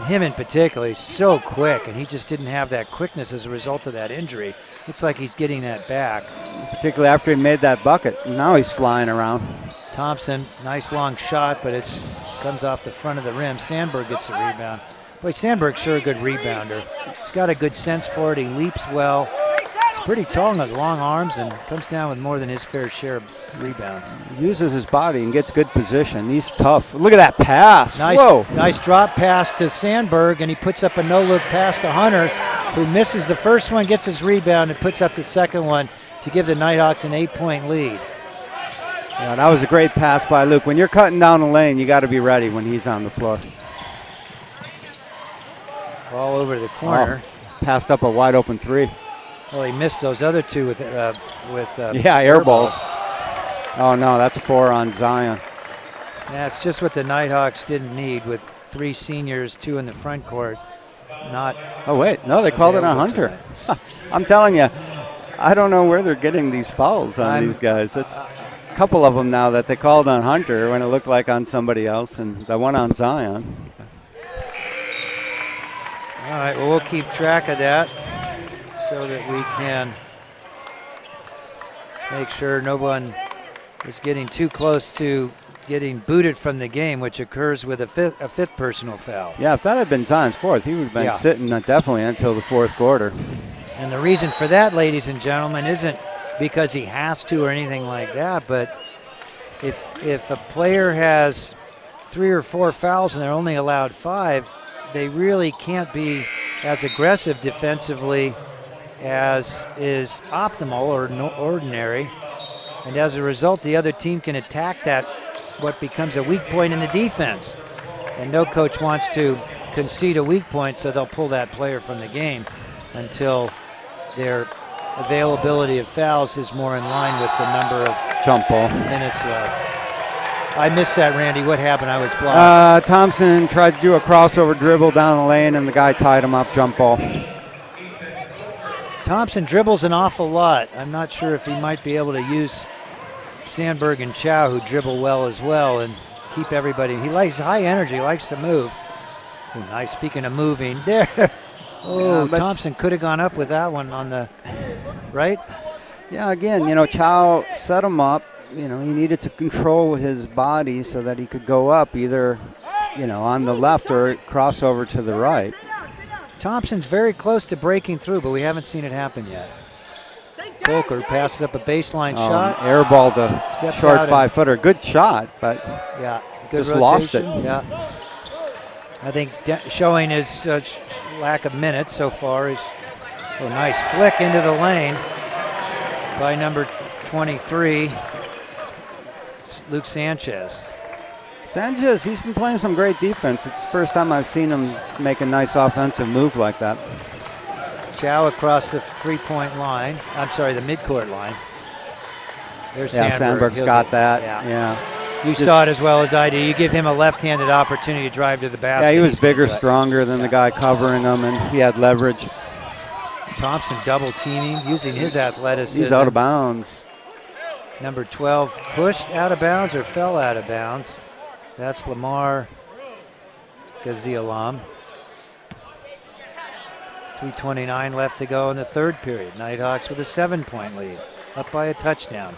him in particular, he's so quick, and he just didn't have that quickness as a result of that injury. Looks like he's getting that back. Particularly after he made that bucket. Now he's flying around. Thompson, nice long shot, but it comes off the front of the rim. Sandberg gets the rebound. Boy, Sandberg's sure a good rebounder. He's got a good sense for it. He leaps well. He's pretty tall and has long arms and comes down with more than his fair share of rebounds. He uses his body and gets good position. He's tough. Look at that pass. Nice drop pass to Sandberg, and he puts up a no-look pass to Hunter, who misses the first one, gets his rebound, and puts up the second one to give the Nighthawks an 8-point lead. Yeah, that was a great pass by Luke. When you're cutting down the lane, you got to be ready when he's on the floor. Ball over the corner. Passed up a wide open 3. Well, he missed those other 2 with air balls. Oh no, that's 4 on Zion. That's just what the Nighthawks didn't need with 3 seniors, 2 in the front court. Not. Oh wait, no, they called it on Hunter. I'm telling you, I don't know where they're getting these fouls on these guys. It's a couple of them now that they called on Hunter when it looked like on somebody else, and the one on Zion. All right, well, we'll keep track of that so that we can make sure no one is getting too close to getting booted from the game, which occurs with a fifth personal foul. Yeah, if that had been Zion's 4th, he would have been sitting definitely until the 4th quarter. And the reason for that, ladies and gentlemen, isn't because he has to or anything like that, but if a player has 3 or 4 fouls and they're only allowed 5, they really can't be as aggressive defensively as is optimal or ordinary. And as a result, the other team can attack that, what becomes a weak point in the defense. And no coach wants to concede a weak point, so they'll pull that player from the game until their availability of fouls is more in line with the number of jump ball minutes left. I missed that, Randy. What happened? I was blocked. Thompson tried to do a crossover dribble down the lane, and the guy tied him up, jump ball. Thompson dribbles an awful lot. I'm not sure if he might be able to use Sandberg and Chow, who dribble well as well, and keep everybody. He likes high energy, likes to move. Oh, nice. Speaking of moving, there. Oh, Thompson could have gone up with that one on the right. Yeah, again, Chow set him up. He needed to control his body so that he could go up either, on the left or cross over to the right. Thompson's very close to breaking through, but we haven't seen it happen yet. Volker passes up a baseline shot. Airball the short 5-footer. Good shot, but good just rotation. lost it. Yeah. I think showing his lack of minutes so far is a nice flick into the lane by number 23. Luke Sanchez. Sanchez, he's been playing some great defense. It's the first time I've seen him make a nice offensive move like that. Chow across the 3-point line. I'm sorry, the midcourt line. There's Sandberg. Sandberg's got that. Yeah. You saw it as well as I do. You give him a left-handed opportunity to drive to the basket. Yeah, he was bigger, stronger than the guy covering him, and he had leverage. Thompson double teaming, using his athleticism. He's out of bounds. Number 12 pushed out of bounds or fell out of bounds. That's Lamar Gazialam. 3:29 left to go in the 3rd period. Nighthawks with a 7-point lead, up by a touchdown.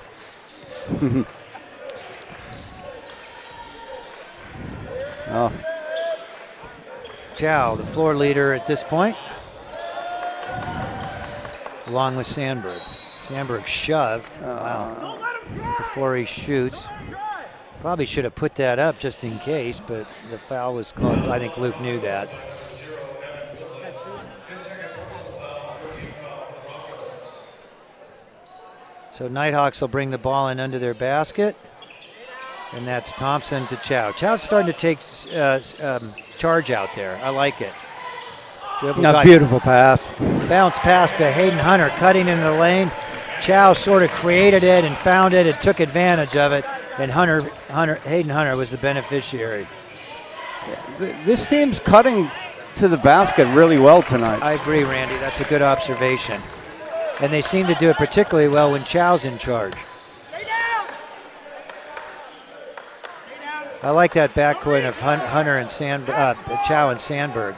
Chow, the floor leader at this point, along with Sandberg. Sandberg shoved before he shoots. Probably should have put that up just in case, but the foul was called. I think Luke knew that. So Nighthawks will bring the ball in under their basket, and that's Thompson to Chow. Chow's starting to take charge out there. I like it. Beautiful pass. Bounce pass to Hayden Hunter, cutting into the lane. Chow sort of created it and found it and took advantage of it, and Hayden Hunter was the beneficiary. This team's cutting to the basket really well tonight. I agree, Randy. That's a good observation. And they seem to do it particularly well when Chow's in charge. I like that backcourt of Hunter and Chow and Sandberg.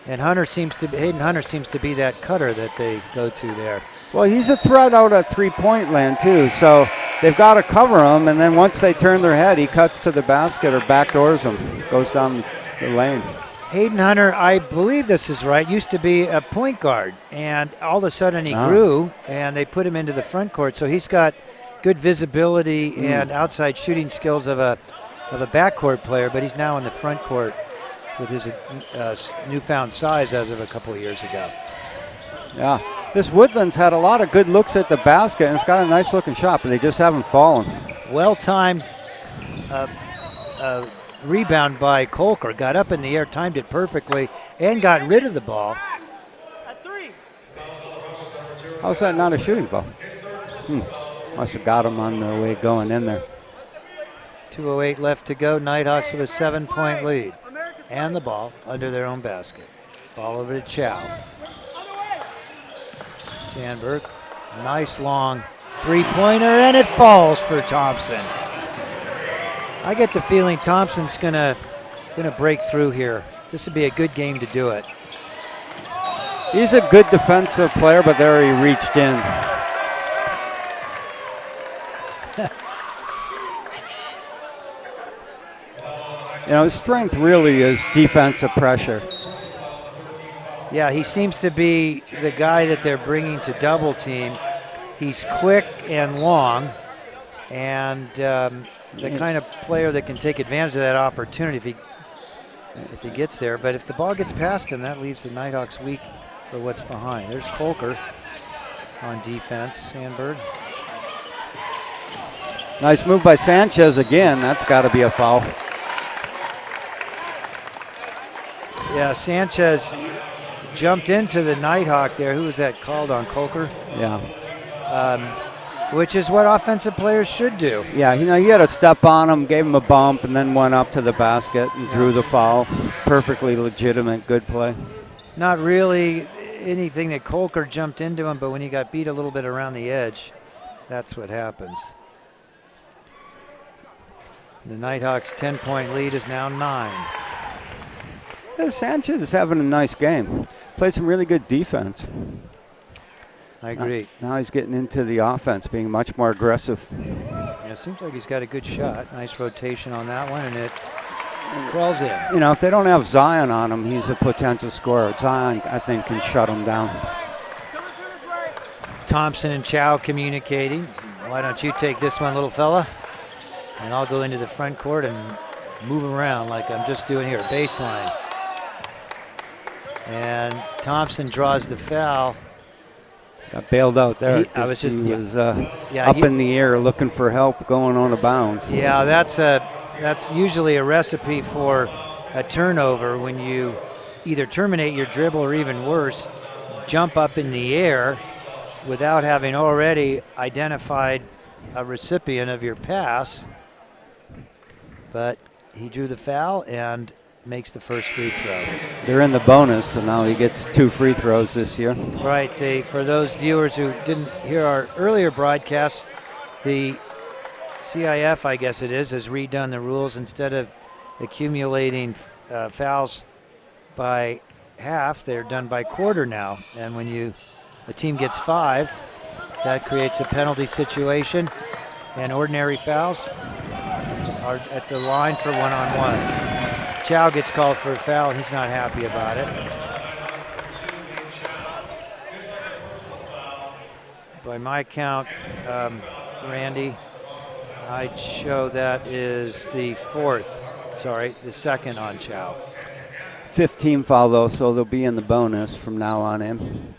And Hayden Hunter seems to be that cutter that they go to there. Well, he's a threat out at 3-point land, too. So they've got to cover him, and then once they turn their head, he cuts to the basket or backdoors them, goes down the lane. Hayden Hunter, I believe this is right, used to be a point guard, and all of a sudden he grew, and they put him into the front court. So he's got good visibility and outside shooting skills of a backcourt player, but he's now in the front court with his newfound size as of a couple of years ago. Yeah, this Woodlands had a lot of good looks at the basket, and it's got a nice looking shot, but they just haven't fallen. Well-timed rebound by Kolker. Got up in the air, timed it perfectly, and got rid of the ball. How's that not a shooting ball? Must have got him on the way going in there. 2:08 left to go. Nighthawks with a 7-point lead. And the ball under their own basket. Ball over to Chow. Sandberg, nice long three-pointer, and it falls for Thompson. I get the feeling Thompson's gonna break through here. This would be a good game to do it. He's a good defensive player, but there he reached in. His strength really is defensive pressure. Yeah, he seems to be the guy that they're bringing to double team. He's quick and long, and the kind of player that can take advantage of that opportunity if he gets there. But if the ball gets past him, that leaves the Nighthawks weak for what's behind. There's Kolker on defense. Sandberg. Nice move by Sanchez again. That's got to be a foul. Yeah, Sanchez jumped into the Nighthawk there. Who was that called on? Kolker? Yeah. Which is what offensive players should do. Yeah, he had a step on him, gave him a bump, and then went up to the basket and drew the foul. Perfectly legitimate, good play. Not really anything that Kolker jumped into him, but when he got beat a little bit around the edge, that's what happens. The Nighthawks' 10-point lead is now 9. Sanchez is having a nice game. Played some really good defense. I agree. Now he's getting into the offense, being much more aggressive. Yeah, it seems like he's got a good shot. Nice rotation on that one, and it crawls in. If they don't have Zion on him, he's a potential scorer. Zion, I think, can shut him down. Thompson and Chow communicating. Why don't you take this one, little fella? And I'll go into the front court and move around like I'm just doing here. Baseline. And Thompson draws the foul. Got bailed out there. He was up in the air looking for help going on a bounce. Yeah, that's usually a recipe for a turnover when you either terminate your dribble or even worse, jump up in the air without having already identified a recipient of your pass. But he drew the foul and makes the first free throw. They're in the bonus, so now he gets 2 free throws this year. Right. For those viewers who didn't hear our earlier broadcast, the CIF, I guess it is, has redone the rules. Instead of accumulating fouls by half, they're done by quarter now. And when a team gets 5, that creates a penalty situation, and ordinary fouls are at the line for one-on-one. Chow gets called for a foul. He's not happy about it. By my count, Randy, I'd show that is the second on Chow. 15 foul, though, so they'll be in the bonus from now on in.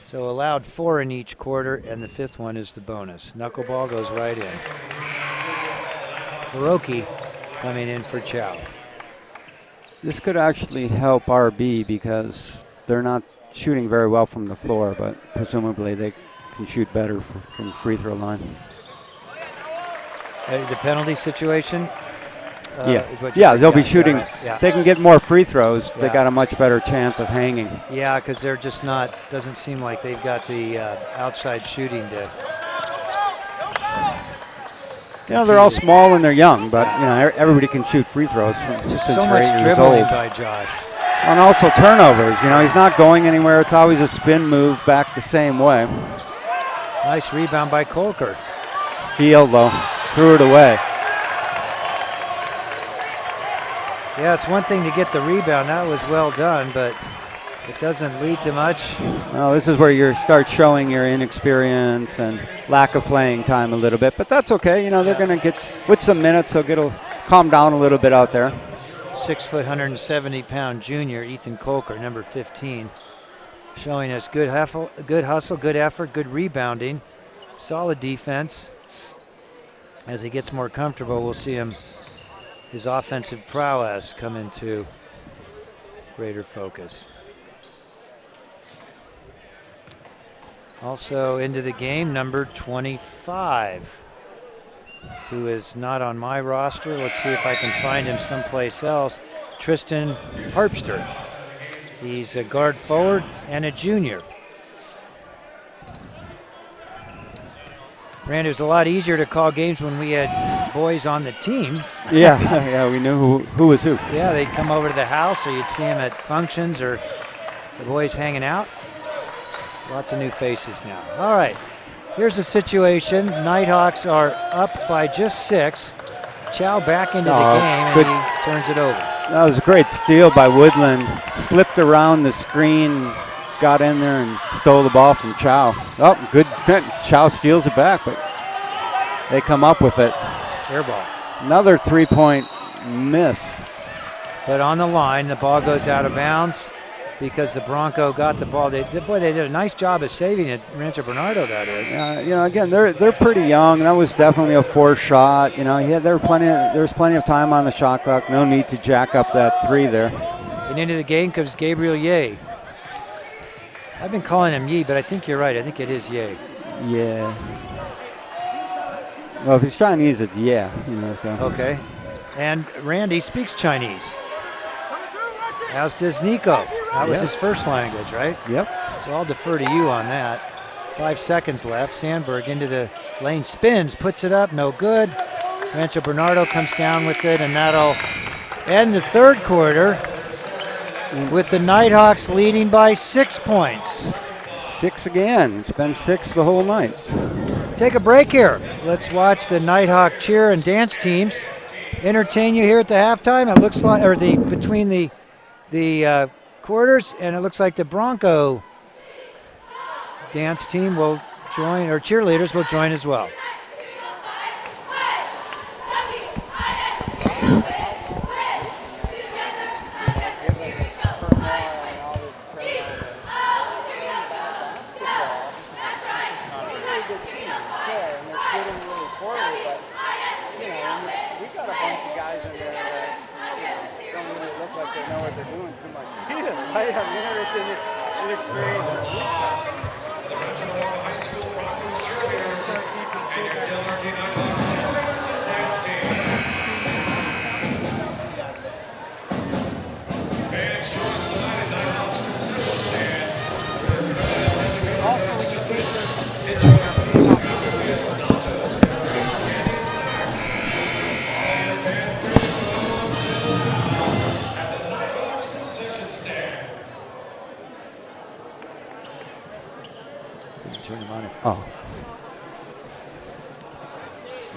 So allowed 4 in each quarter, and the 5th one is the bonus. Knuckleball goes right in. Hiroki coming in for Chow. This could actually help RB because they're not shooting very well from the floor, but presumably they can shoot better from free throw line. The penalty situation? They'll be shooting. Right. Yeah. If they can get more free throws, they Yeah. got a much better chance of hanging. Yeah, because they're just doesn't seem like they've got the outside shooting to. They're all small and they're young, but everybody can shoot free throws from Just since so they're 8 much years dribbling old. by Josh. And also turnovers. He's not going anywhere. It's always a spin move back the same way. Nice rebound by Kolker. Steal, though. Threw it away. Yeah, it's one thing to get the rebound. That was well done, but it doesn't lead to much. Well, this is where you start showing your inexperience and lack of playing time a little bit, but that's okay. They're going to get, with some minutes, they'll calm down a little bit out there. 6 foot, 170-pound junior Ethan Kolker, number 15, showing us good hustle, good effort, good rebounding. solid defense. As he gets more comfortable, we'll see his offensive prowess come into greater focus. Also into the game, number 25, who is not on my roster. Let's see if I can find him someplace else. Tristan Harpster. He's a guard forward and a junior. Randy, it was a lot easier to call games when we had boys on the team. Yeah, we knew who was who. Yeah, they'd come over to the house, or you'd see them at functions, or the boys hanging out. Lots of new faces now. All right, here's the situation. Nighthawks are up by just 6. Chow back into the game, and he turns it over. That was a great steal by Woodland. Slipped around the screen, got in there and stole the ball from Chow. Oh, good. Chow steals it back, but they come up with it. Air ball. Another 3-point miss. But on the line, the ball goes out of bounds because the Bronco got the ball. They did a nice job of saving it. Rancho Bernardo, that is. Again, they're pretty young. That was definitely a forced shot. There was plenty of time on the shot clock. No need to jack up that 3 there. And into the game comes Gabriel Ye. I've been calling him Yi, but I think you're right. I think it is Ye. Yeah. Well, if he's Chinese, it's yeah. So. Okay. And Randy speaks Chinese. As does Nico. That was his first language, right? Yep. So I'll defer to you on that. 5 seconds left. Sandberg into the lane, spins, puts it up, no good. Rancho Bernardo comes down with it, and that'll end the third quarter with the Nighthawks leading by 6 points. 6 again. It's been 6 the whole night. Take a break here. Let's watch the Nighthawk cheer and dance teams entertain you here at the halftime. It looks like, or between the quarters, and it looks like the Bronco dance team will join, or cheerleaders will join as well.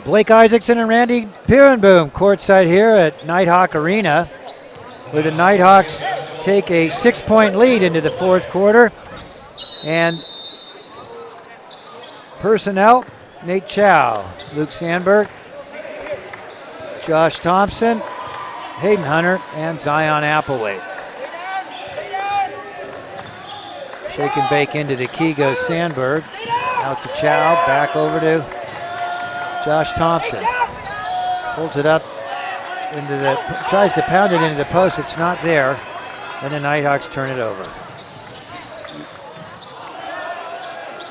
Blake Isaacson and Randy Pierenboom courtside here at Nighthawk Arena, where the Nighthawks take a 6-point lead into the fourth quarter. And personnel, Nate Chow, Luke Sandberg, Josh Thompson, Hayden Hunter, and Zion Applewhite. Shake and bake into the key goes Sandberg. Out to Chow, back over to Josh Thompson. Holds it up tries to pound it into the post. It's not there. And the Nighthawks turn it over.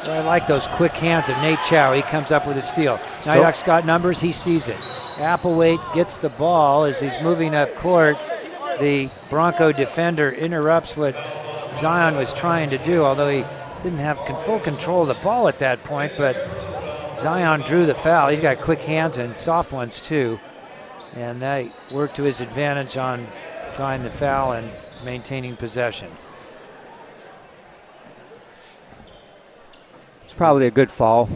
Well, I like those quick hands of Nate Chow. He comes up with a steal. Nighthawks got numbers. He sees it. Applewhite gets the ball as he's moving up court. The Bronco defender interrupts what Zion was trying to do, although he didn't have full control of the ball at that point, but Zion drew the foul. He's got quick hands and soft ones too, and they worked to his advantage on drawing the foul and maintaining possession. It's probably a good foul.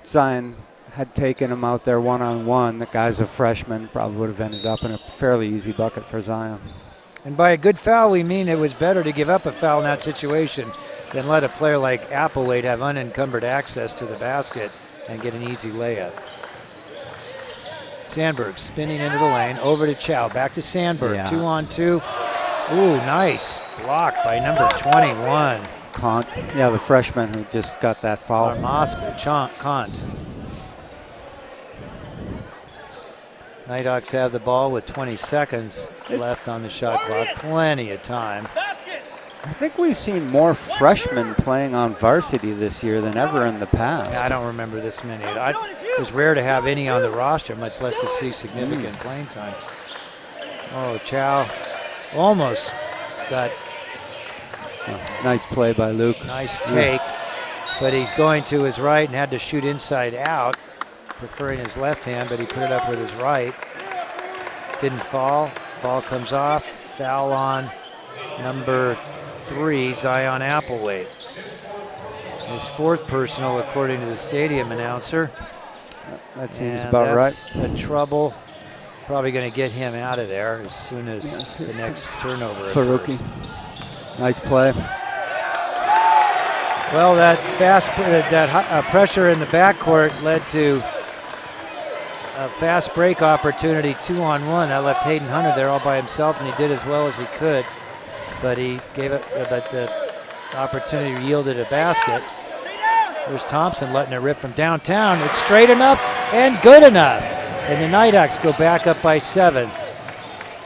Zion had taken him out there one-on-one. The guy's a freshman, probably would have ended up in a fairly easy bucket for Zion. And by a good foul, we mean it was better to give up a foul in that situation than let a player like Applewhite have unencumbered access to the basket and get an easy layup. Sandberg spinning into the lane, over to Chow, back to Sandberg, 2-on-2. Ooh, nice block by number 21. Kant. Yeah, the freshman who just got that foul. Kant. Nighthawks have the ball with 20 seconds left on the shot clock. Plenty of time. I think we've seen more freshmen playing on varsity this year than ever in the past. Yeah, I don't remember this many. It was rare to have any on the roster, much less to see significant playing time. Oh, Chow almost got nice play by Luke. Nice take, but he's going to his right and had to shoot inside out, preferring his left hand, but he put it up with his right. Didn't fall. Ball comes off. Foul on number 3, Zion Applewhite. His 4th personal, according to the stadium announcer. That seems about right. A trouble. Probably going to get him out of there as soon as the next turnover occurs. Nice play. Well, that pressure in the backcourt led to a fast break opportunity, 2-on-1. That left Hayden Hunter there all by himself, and he did as well as he could. But he gave it, but the opportunity yielded a basket. There's Thompson letting it rip from downtown. It's straight enough and good enough. And the Nighthawks go back up by 7,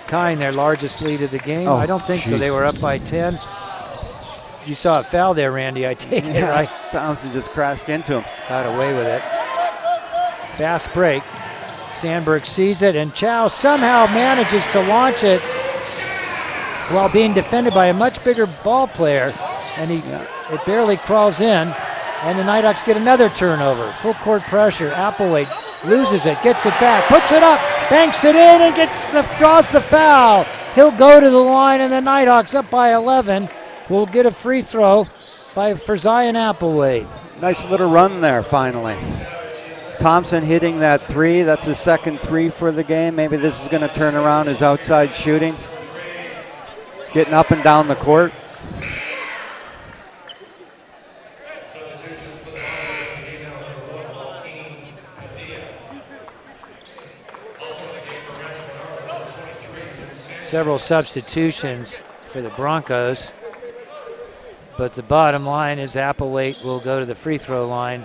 tying their largest lead of the game. I don't think so. They were up by 10. You saw a foul there, Randy, I take it, right? Thompson just crashed into him. Got away with it. Fast break. Sandberg sees it, and Chow somehow manages to launch it while being defended by a much bigger ball player, and it barely crawls in, and the Nighthawks get another turnover. Full court pressure. Applewhite loses it, gets it back, puts it up, banks it in, and draws the foul. He'll go to the line, and the Nighthawks up by 11 will get a free throw for Zion Applewhite. Nice little run there finally. Thompson hitting that 3. That's his second 3 for the game. Maybe this is going to turn around his outside shooting. Getting up and down the court. Several substitutions for the Broncos, but the bottom line is Applewhite will go to the free throw line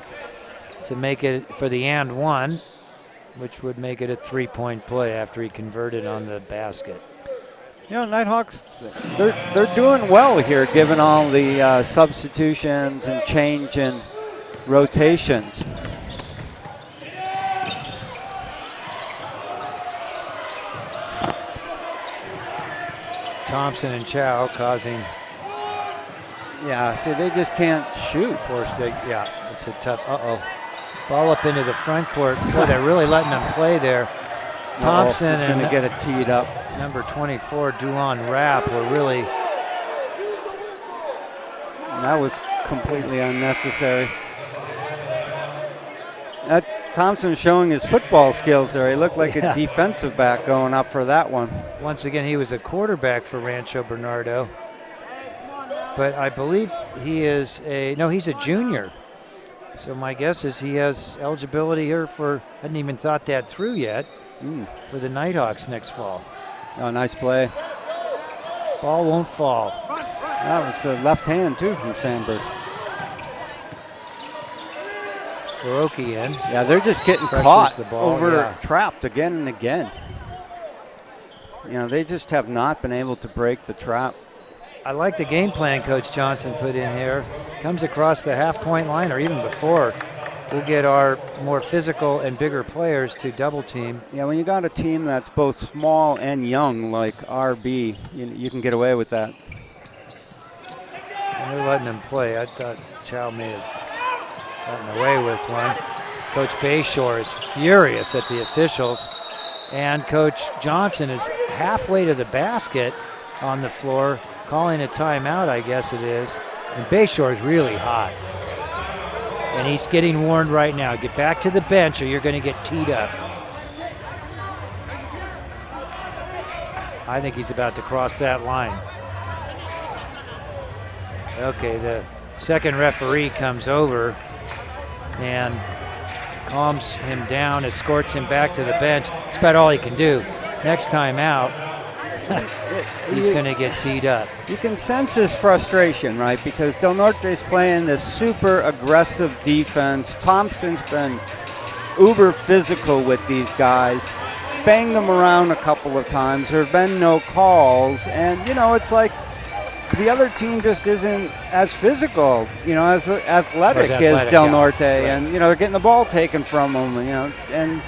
to make it for the and 1, which would make it a 3-point play after he converted on the basket. You know, Nighthawks, they're doing well here given all the substitutions and change in rotations. Thompson and Chow causing. Yeah, see, they just can't shoot. It's a tough. Ball up into the front court. Boy, they're really letting them play there. Thompson is going to get it teed up. Number 24, Dulon Rapp, were really. That was completely unnecessary. Thompson showing his football skills there. He looked like a defensive back going up for that one. Once again, he was a quarterback for Rancho Bernardo. But I believe he's a junior. So my guess is he has eligibility here for, I hadn't even thought that through yet, for the Nighthawks next fall. Oh, nice play. Ball won't fall. That was a left hand too from Sandberg. Faroki in. Yeah, they're just getting caught trapped again and again. You know, they just have not been able to break the trap. I like the game plan Coach Johnson put in here. Comes across the half-point line or even before. We'll get our more physical and bigger players to double team. Yeah, when you got a team that's both small and young like RB, you can get away with that. And they're letting them play. I thought Chow may have gotten away with one. Coach Bayshore is furious at the officials. And Coach Johnson is halfway to the basket on the floor, calling a timeout, I guess it is. And Bayshore is really hot. And he's getting warned right now. Get back to the bench or you're going to get teed up. I think he's about to cross that line. Okay, the second referee comes over and calms him down, escorts him back to the bench. That's about all he can do. Next time out, he's going to get teed up. You can sense his frustration, right? Because Del Norte's playing this super aggressive defense. Thompson's been uber physical with these guys, banged them around a couple of times. There have been no calls, and it's like the other team just isn't as physical, as athletic as Del Norte, and they're getting the ball taken from them, and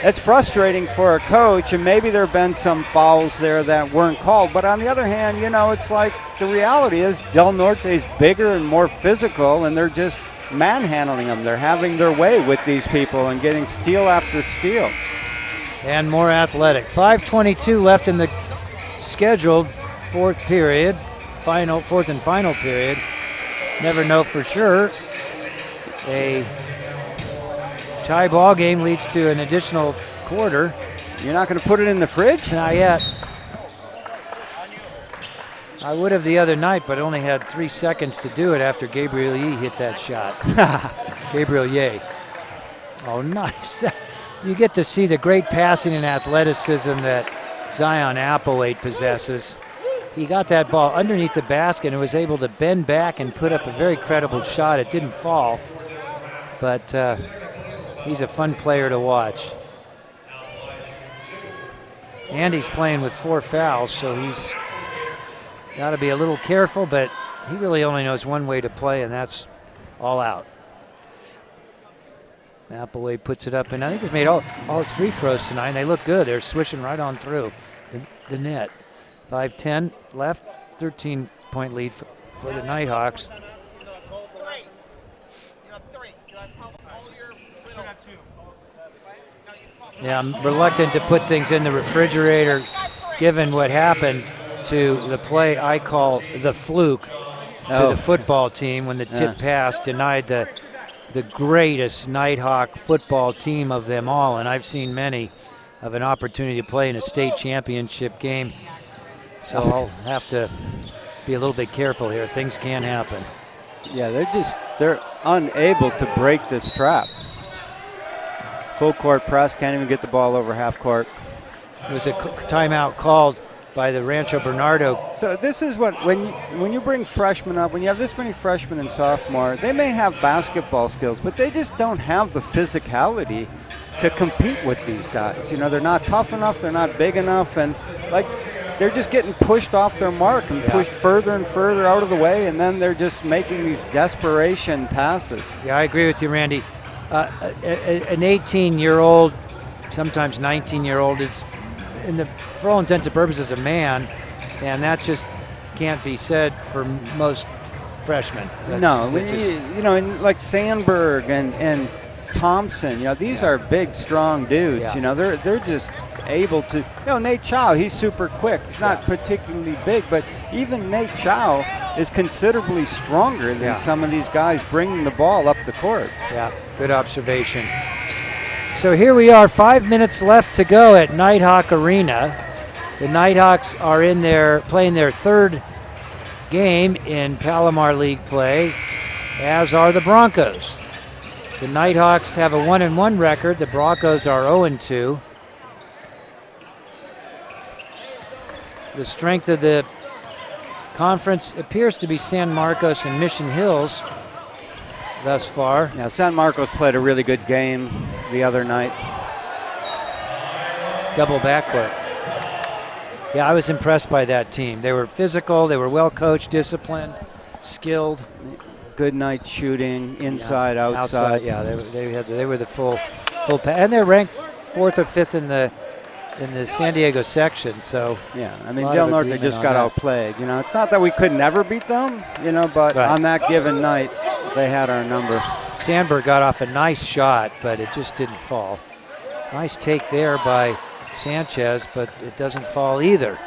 it's frustrating for a coach. And maybe there have been some fouls there that weren't called, but on the other hand, it's like the reality is Del Norte's bigger and more physical, and they're just manhandling them. They're having their way with these people and getting steal after steal. And more athletic. 5:22 left in the scheduled fourth and final period. Never know for sure. A tie ball game leads to an additional quarter. You're not going to put it in the fridge? Not yet. I would have the other night, but only had 3 seconds to do it after Gabriel Yee hit that shot. Gabriel Yee. Oh, nice. You get to see the great passing and athleticism that Zion Applewhite possesses. He got that ball underneath the basket and was able to bend back and put up a very credible shot. It didn't fall, but he's a fun player to watch. And he's playing with 4 fouls, so he's got to be a little careful, but he really only knows one way to play, and that's all out. Applewhite puts it up, and I think he's made all his free throws tonight, and they look good. They're swishing right on through the net. 5:10 left, 13-point lead for the Nighthawks. Yeah, I'm reluctant to put things in the refrigerator given what happened to the play I call the fluke to the football team when the tip pass denied the greatest Nighthawk football team of them all, and I've seen many, of an opportunity to play in a state championship game. So I'll have to be a little bit careful here. Things can happen. Yeah, they're unable to break this trap. Full court press, can't even get the ball over half court. There was a timeout called by the Rancho Bernardo. So this is what, when you bring freshmen up, when you have this many freshmen and sophomores, they may have basketball skills, but they just don't have the physicality to compete with these guys. They're not tough enough, they're not big enough, and they're just getting pushed off their mark and pushed further and further out of the way, and then they're just making these desperation passes. Yeah, I agree with you, Randy. An 18-year-old, sometimes 19-year-old is, for all intents and purposes, a man, and that just can't be said for most freshmen. Like Sandberg and Thompson, these are big, strong dudes. They're just able to. Nate Chow, he's super quick. He's not particularly big, but even Nate Chow is considerably stronger than some of these guys bringing the ball up the court. Yeah, good observation. So here we are, 5 minutes left to go at Nighthawk Arena. The Nighthawks are playing their third game in Palomar League play, as are the Broncos. The Nighthawks have a 1-1 record. The Broncos are 0-2. The strength of the conference appears to be San Marcos and Mission Hills thus far. Yeah, San Marcos played a really good game the other night. Double backcourt. Yeah, I was impressed by that team. They were physical, they were well coached, disciplined, skilled. Good night shooting, inside, outside. Yeah, they were the full pack, and they're ranked 4th or 5th in the San Diego section. So yeah, I mean, Del Norte just got outplayed. It's not that we could never beat them, but on that given night, they had our number. Sandberg got off a nice shot, but it just didn't fall. Nice take there by Sanchez, but it doesn't fall either.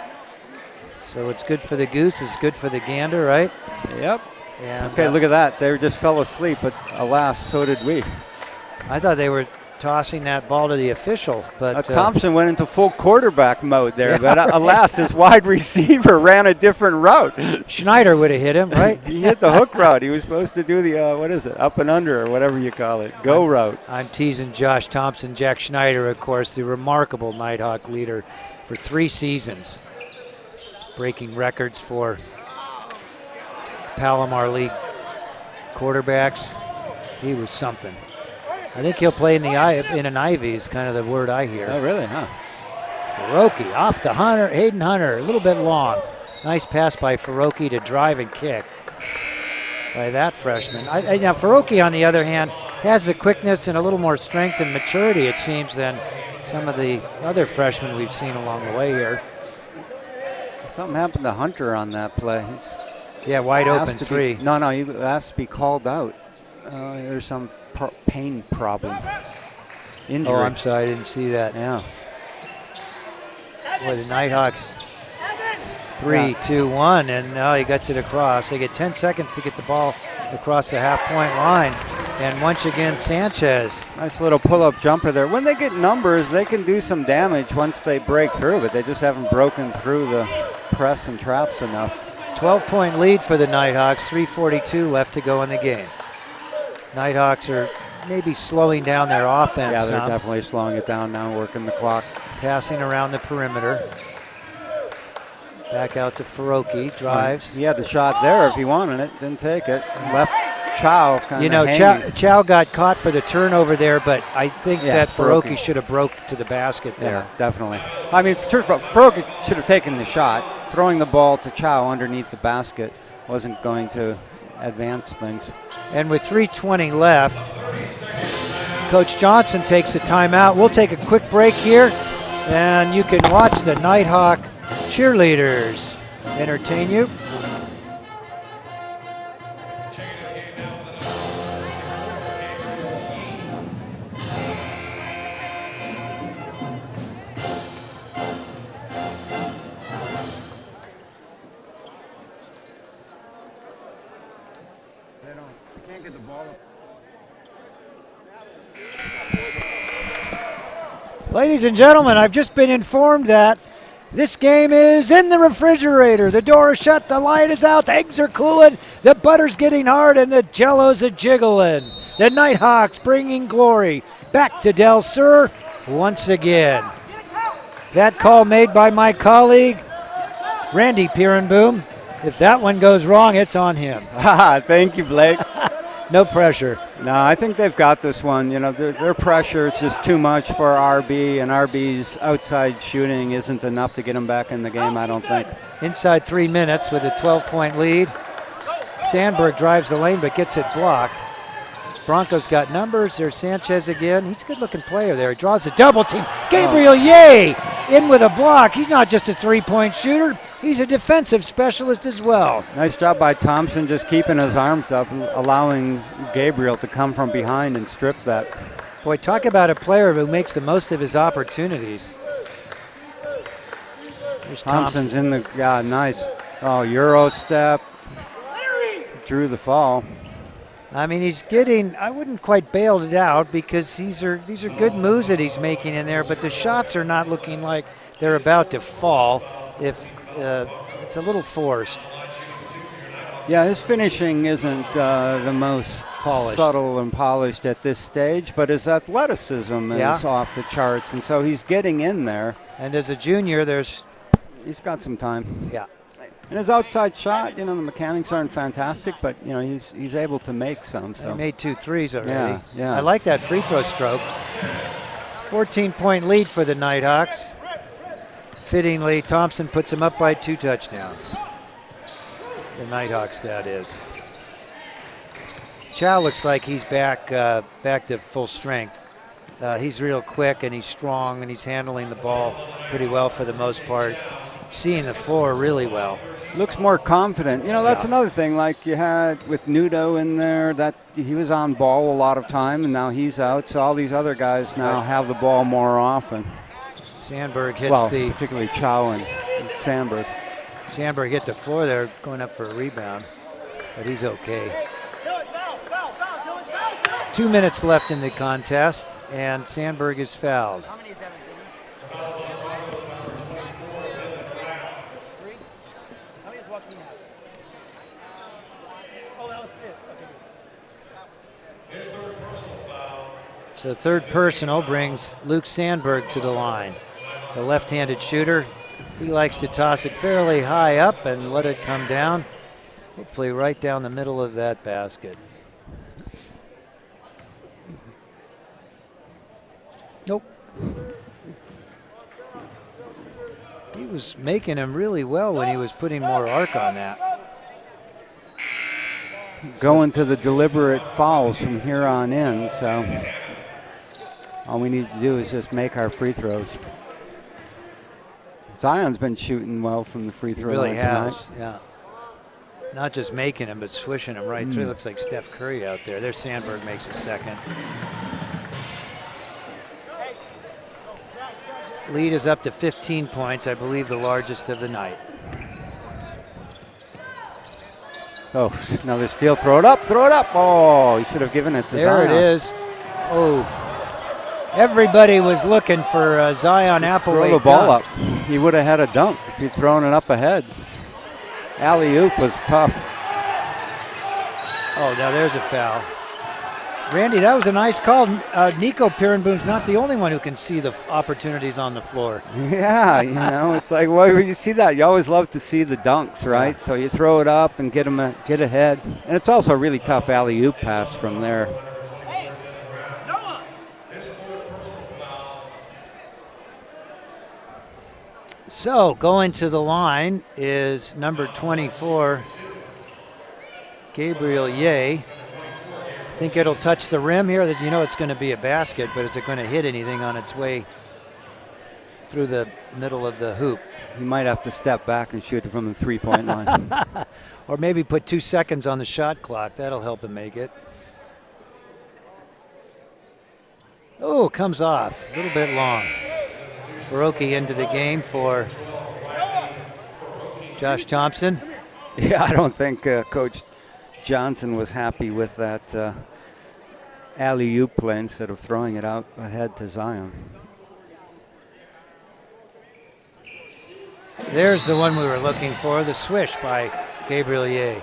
So it's good for the goose, it's good for the gander, right? Yep. And okay, look at that. They just fell asleep, but alas, so did we. I thought they were tossing that ball to the official, but Thompson went into full quarterback mode there, but alas, his wide receiver ran a different route. Schneider would have hit him, right? He hit the hook route. He was supposed to do the, up and under or whatever you call it, route. I'm teasing Josh Thompson. Jack Schneider, of course, the remarkable Nighthawk leader for 3 seasons. breaking records for Palomar League quarterbacks. He was something. I think he'll play in an Ivy is kind of the word I hear. Oh, really? Huh? Faroki off to Hunter, Hayden Hunter, a little bit long. Nice pass by Faroki to drive and kick by that freshman. Now Faroki, on the other hand, has the quickness and a little more strength and maturity, it seems, than some of the other freshmen we've seen along the way here. Something happened to Hunter on that play. Wide open three. He asked to be called out. There's some pain problem. Injury. Oh, I'm sorry, I didn't see that. Yeah. Boy, the Nighthawks 3, 2, 1, and now he gets it across. They get 10 seconds to get the ball across the half-point line. And once again, Sanchez. Nice little pull-up jumper there. When they get numbers, they can do some damage once they break through, but they just haven't broken through the press and traps enough. 12-point lead for the Nighthawks, 3:42 left to go in the game. Nighthawks are maybe slowing down their offense. Yeah, they're definitely slowing it down now, working the clock. Passing around the perimeter. Back out to Faroki, drives. He had the shot there if he wanted it, didn't take it. Left Chow kind of hanging. Chow got caught for the turnover there, but I think that Faroki should have broke to the basket there. Yeah, definitely. I mean, Faroki should have taken the shot. Throwing the ball to Chow underneath the basket wasn't going to advance things. And with 3:20 left, Coach Johnson takes a timeout. We'll take a quick break here, and you can watch the Nighthawk cheerleaders entertain you. Ladies and gentlemen, I've just been informed that this game is in the refrigerator. The door is shut, the light is out, the eggs are cooling, the butter's getting hard, and the jello's a-jiggling. The Nighthawks bringing glory back to Del Sur once again. That call made by my colleague, Randy Pierenboom. If that one goes wrong, it's on him. Thank you, Blake. No pressure. No, I think they've got this one. You know, their pressure is just too much for RB, and RB's outside shooting isn't enough to get them back in the game, I don't think. Inside 3 minutes with a 12-point lead. Sandberg drives the lane but gets it blocked. Broncos got numbers. There's Sanchez again. He's a good-looking player there. He draws a double team. Gabriel Ye in with a block. He's not just a three-point shooter. He's a defensive specialist as well. Nice job by Thompson just keeping his arms up and allowing Gabriel to come from behind and strip that. Boy, talk about a player who makes the most of his opportunities. There's Thompson's in the, yeah, nice. Oh, Euro step. Drew the fall. I mean, he's getting, I wouldn't quite bail it out because these are good moves that he's making in there, but the shots are not looking like they're about to fall. If it's a little forced. Yeah, his finishing isn't the most subtle and polished at this stage, but his athleticism is off the charts, and so he's getting in there. And as a junior, he's got some time. Yeah. And his outside shot, you know, the mechanics aren't fantastic, but, you know, he's able to make some. So. He made 2 threes already. Yeah. I like that free throw stroke. 14-point lead for the Nighthawks. Fittingly, Thompson puts him up by 2 touchdowns. The Nighthawks, that is. Chow looks like he's back to full strength. He's real quick and he's strong and he's handling the ball pretty well for the most part. Seeing the floor really well. Looks more confident. You know, that's another thing like you had with Nudo in there, that he was on ball a lot of time and now he's out. So all these other guys now have the ball more often. Sandberg hits particularly Chow and Sandberg. Sandberg hit the floor there going up for a rebound, but he's okay. 2 minutes left in the contest and Sandberg is fouled. So third personal brings Luke Sandberg to the line. The left-handed shooter He likes to toss it fairly high up and let it come down, hopefully right down the middle of that basket. Nope. He was making him really well when he was putting more arc on that. Going to the deliberate fouls from here on in, so all we need to do is just make our free throws. Zion's been shooting well from the free throw line tonight. Yeah. Not just making them, but swishing them right through. Looks like Steph Curry out there. There's Sandberg makes a second. Lead is up to 15 points, I believe the largest of the night. Oh, another steal. Throw it up, throw it up. Oh, he should have given it to Zion. There it is. Oh, everybody was looking for Zion Applewhite. Throw the ball up. He would have had a dunk if he'd thrown it up ahead. Alley-oop was tough. Oh, now there's a foul. Randy, that was a nice call. Nico Peerenboom's not the only one who can see the opportunities on the floor. Yeah, you know, it's like, well, you see that. You always love to see the dunks, right? So you throw it up and get ahead. And it's also a really tough alley-oop pass from there. So going to the line is number 24, Gabriel Ye. Think it'll touch the rim here? You know it's going to be a basket, but is it going to hit anything on its way through the middle of the hoop? He might have to step back and shoot it from the three-point line. Or maybe put 2 seconds on the shot clock. That'll help him make it. Oh, comes off. A little bit long. Faroki into the game for Josh Thompson. Yeah, I don't think Coach Johnson was happy with that alley-oop play instead of throwing it out ahead to Zion. There's the one we were looking for, the swish by Gabriel Ye.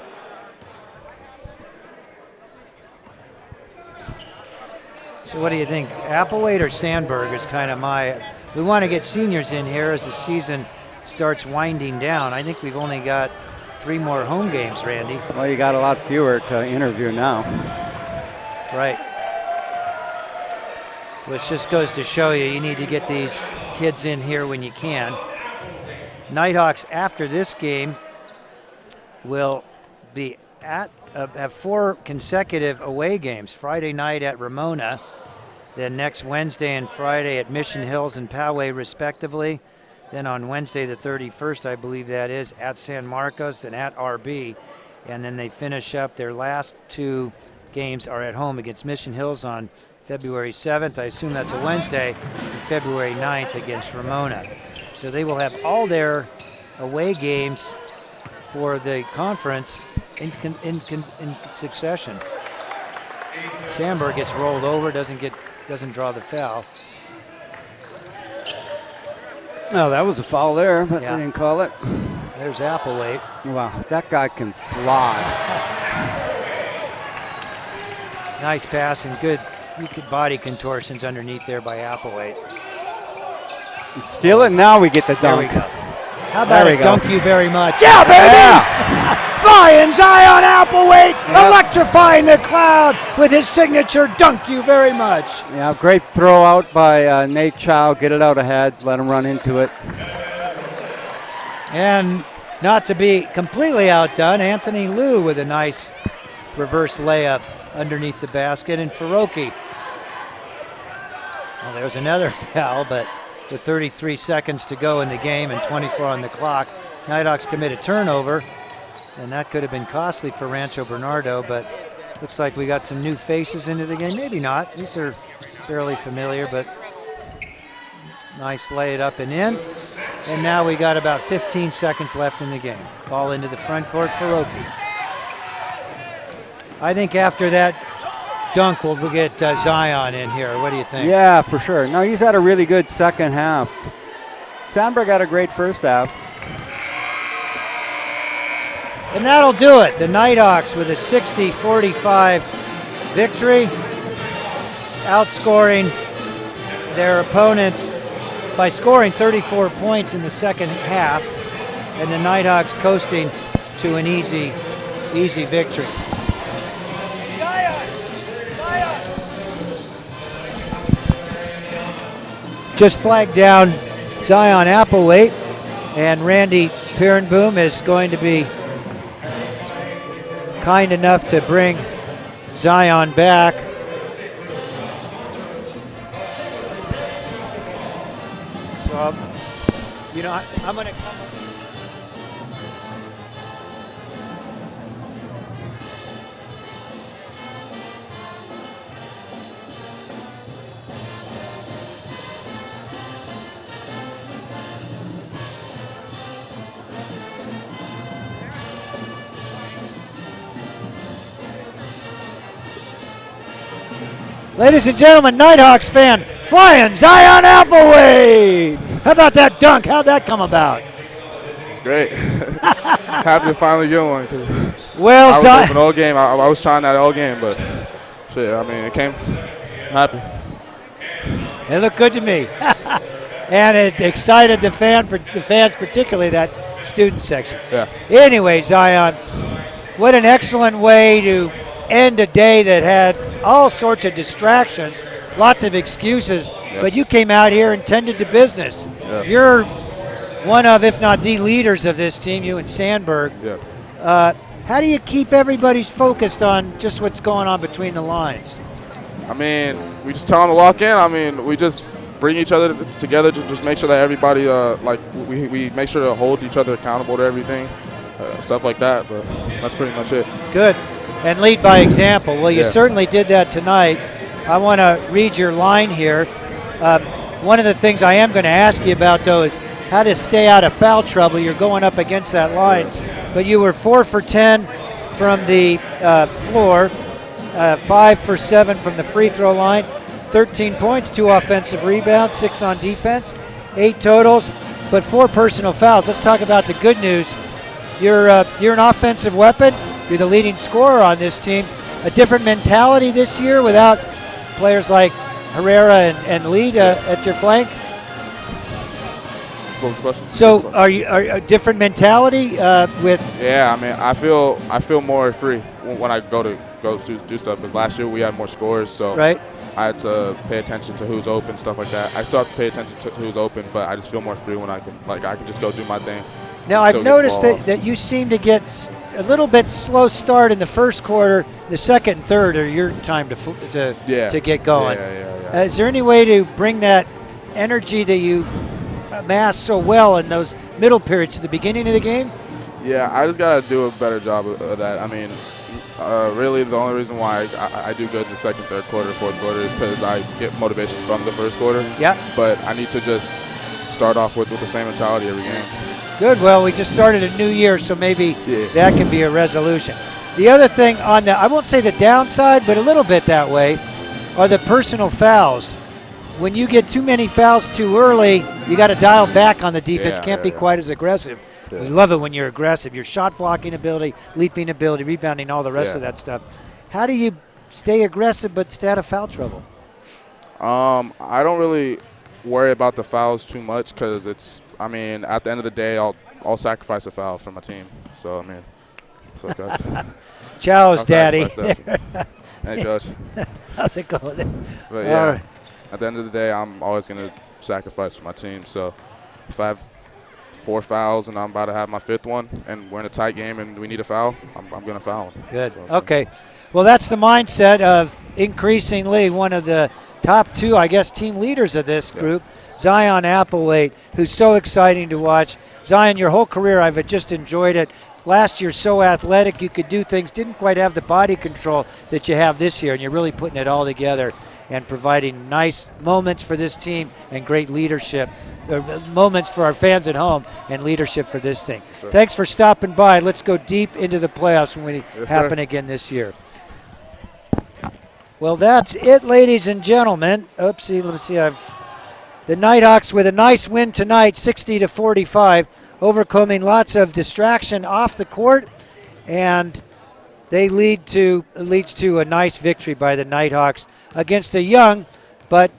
So what do you think? Applewhite or Sandberg is kind of my... We want to get seniors in here as the season starts winding down. I think we've only got 3 more home games, Randy. Well, you got a lot fewer to interview now. Right. Which just goes to show you need to get these kids in here when you can. Nighthawks, after this game, will be have 4 consecutive away games. Friday night at Ramona, then next Wednesday and Friday at Mission Hills and Poway, respectively. Then on Wednesday the 31st, I believe that is, at San Marcos and at RB. And then they finish up their last 2 games are at home against Mission Hills on February 7th. I assume that's a Wednesday, and February 9th against Ramona. So they will have all their away games for the conference in succession. Sandberg gets rolled over, doesn't draw the foul. No, that was a foul there, but Yeah. they didn't call it. There's Applewhite. Wow, that guy can fly. Nice pass and good body contortions underneath there by Applewhite. Steal it, now we get the There we dunk. go. How about There we it? go. Dunk you very much. Yeah, baby! Yeah. Flying Zion Applewhite, Yep. electrifying the crowd with his signature dunk you very much. Yeah, great throw out by Nate Chow. Get it out ahead, let him run into it. And not to be completely outdone, Anthony Liu with a nice reverse layup underneath the basket, and Faroki. Well, there's another foul, but with 33 seconds to go in the game and 24 on the clock, Nighthawks commit a turnover, and that could have been costly for Rancho Bernardo, but looks like we got some new faces into the game. Maybe not. These are fairly familiar, but nice lay it up and in. And now we got about 15 seconds left in the game. Ball into the front court for Roki. I think after that dunk, we'll get Zion in here. What do you think? Yeah, for sure. No, he's had a really good second half. Sandberg had a great first half. And that'll do it. The Nighthawks with a 60-45 victory, outscoring their opponents by scoring 34 points in the second half, and the Nighthawks coasting to an easy victory. Just flagged down Zion Applewhite, and Randy Perenboom is going to be kind enough to bring Zion back. So, I'm going to come. Ladies and gentlemen, Nighthawks fan, flying Zion Applewhite. How about that dunk? How'd that come about? Great. Happy to finally get one. Well, I was open all game. I was trying that all game, but shit, I mean, it came. I'm happy. It looked good to me. And it excited the fans, particularly that student section. Yeah. Anyway, Zion, what an excellent way to end a day that had all sorts of distractions, lots of excuses, but you came out here and tended to business. Yeah. You're one of, if not the leaders of this team, you and Sandberg. Yeah. How do you keep everybody's focused on just what's going on between the lines? I mean, we just tell them to lock in. I mean, we just bring each other together to just make sure that everybody, we make sure to hold each other accountable to everything, stuff like that, but that's pretty much it. Good. And lead by example. Well, you certainly did that tonight. I want to read your line here. One of the things I am going to ask you about, though, is how to stay out of foul trouble. You're going up against that line. But you were 4 for 10 from the floor, 5 for 7 from the free throw line, 13 points, 2 offensive rebounds, 6 on defense, 8 totals, but 4 personal fouls. Let's talk about the good news. You're an offensive weapon. You're the leading scorer on this team. A different mentality this year without players like Herrera and Lead at your flank. So, are you a different mentality with? Yeah, I mean, I feel more free when I go to do stuff. Because last year we had more scores, so right. I had to pay attention to who's open, stuff like that. I still have to pay attention to who's open, but I just feel more free when I can just go do my thing. Now I've noticed that you seem to get a little bit slow start in the first quarter. The second and third are your time to get going. Yeah. Is there any way to bring that energy that you amass so well in those middle periods to the beginning of the game? Yeah, I just got to do a better job of that. I mean, really the only reason why I do good in the second, third quarter, fourth quarter is because I get motivation from the first quarter. Yeah. But I need to just start off with the same mentality every game. Good. Well, we just started a new year, so maybe that can be a resolution. The other thing on I won't say the downside, but a little bit that way, are the personal fouls. When you get too many fouls too early, you got to dial back on the defense. Can't be quite as aggressive. Yeah. We love it when you're aggressive. Your shot blocking ability, leaping ability, rebounding, all the rest of that stuff. How do you stay aggressive but stay out of foul trouble? I don't really worry about the fouls too much because at the end of the day, I'll sacrifice a foul for my team. So, I mean, it's like that. Chow's daddy. Hey, Coach. How's it going? But, yeah, at the end of the day, I'm always going to sacrifice for my team. So, if I have 4 fouls and I'm about to have my 5th one and we're in a tight game and we need a foul, I'm going to foul them. Good. So, okay. Well, that's the mindset of increasingly one of the top 2, I guess, team leaders of this group, Zion Applewhite, who's so exciting to watch. Zion, your whole career, I've just enjoyed it. Last year, so athletic, you could do things, didn't quite have the body control that you have this year, and you're really putting it all together and providing nice moments for this team and great leadership, moments for our fans at home and leadership for this thing. Sure. Thanks for stopping by. Let's go deep into the playoffs when they happen again this year. Well, that's it, ladies and gentlemen. Oopsie, let me see. The Nighthawks with a nice win tonight, 60-45, overcoming lots of distraction off the court, and they leads to a nice victory by the Nighthawks against a young but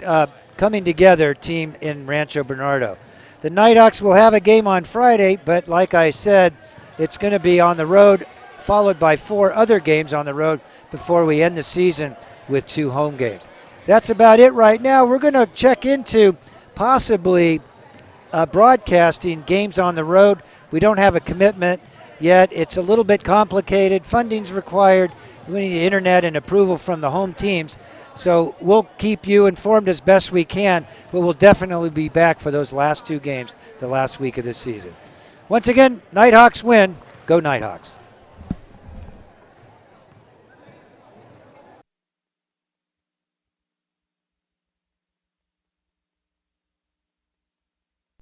coming together team in Rancho Bernardo. The Nighthawks will have a game on Friday, but like I said, it's going to be on the road, followed by 4 other games on the road before we end the season with 2 home games. That's about it right now. We're going to check into possibly broadcasting games on the road. We don't have a commitment yet. It's a little bit complicated. Funding's required. We need internet and approval from the home teams. So we'll keep you informed as best we can, but we'll definitely be back for those last 2 games the last week of the season. Once again, Nighthawks win. Go Nighthawks.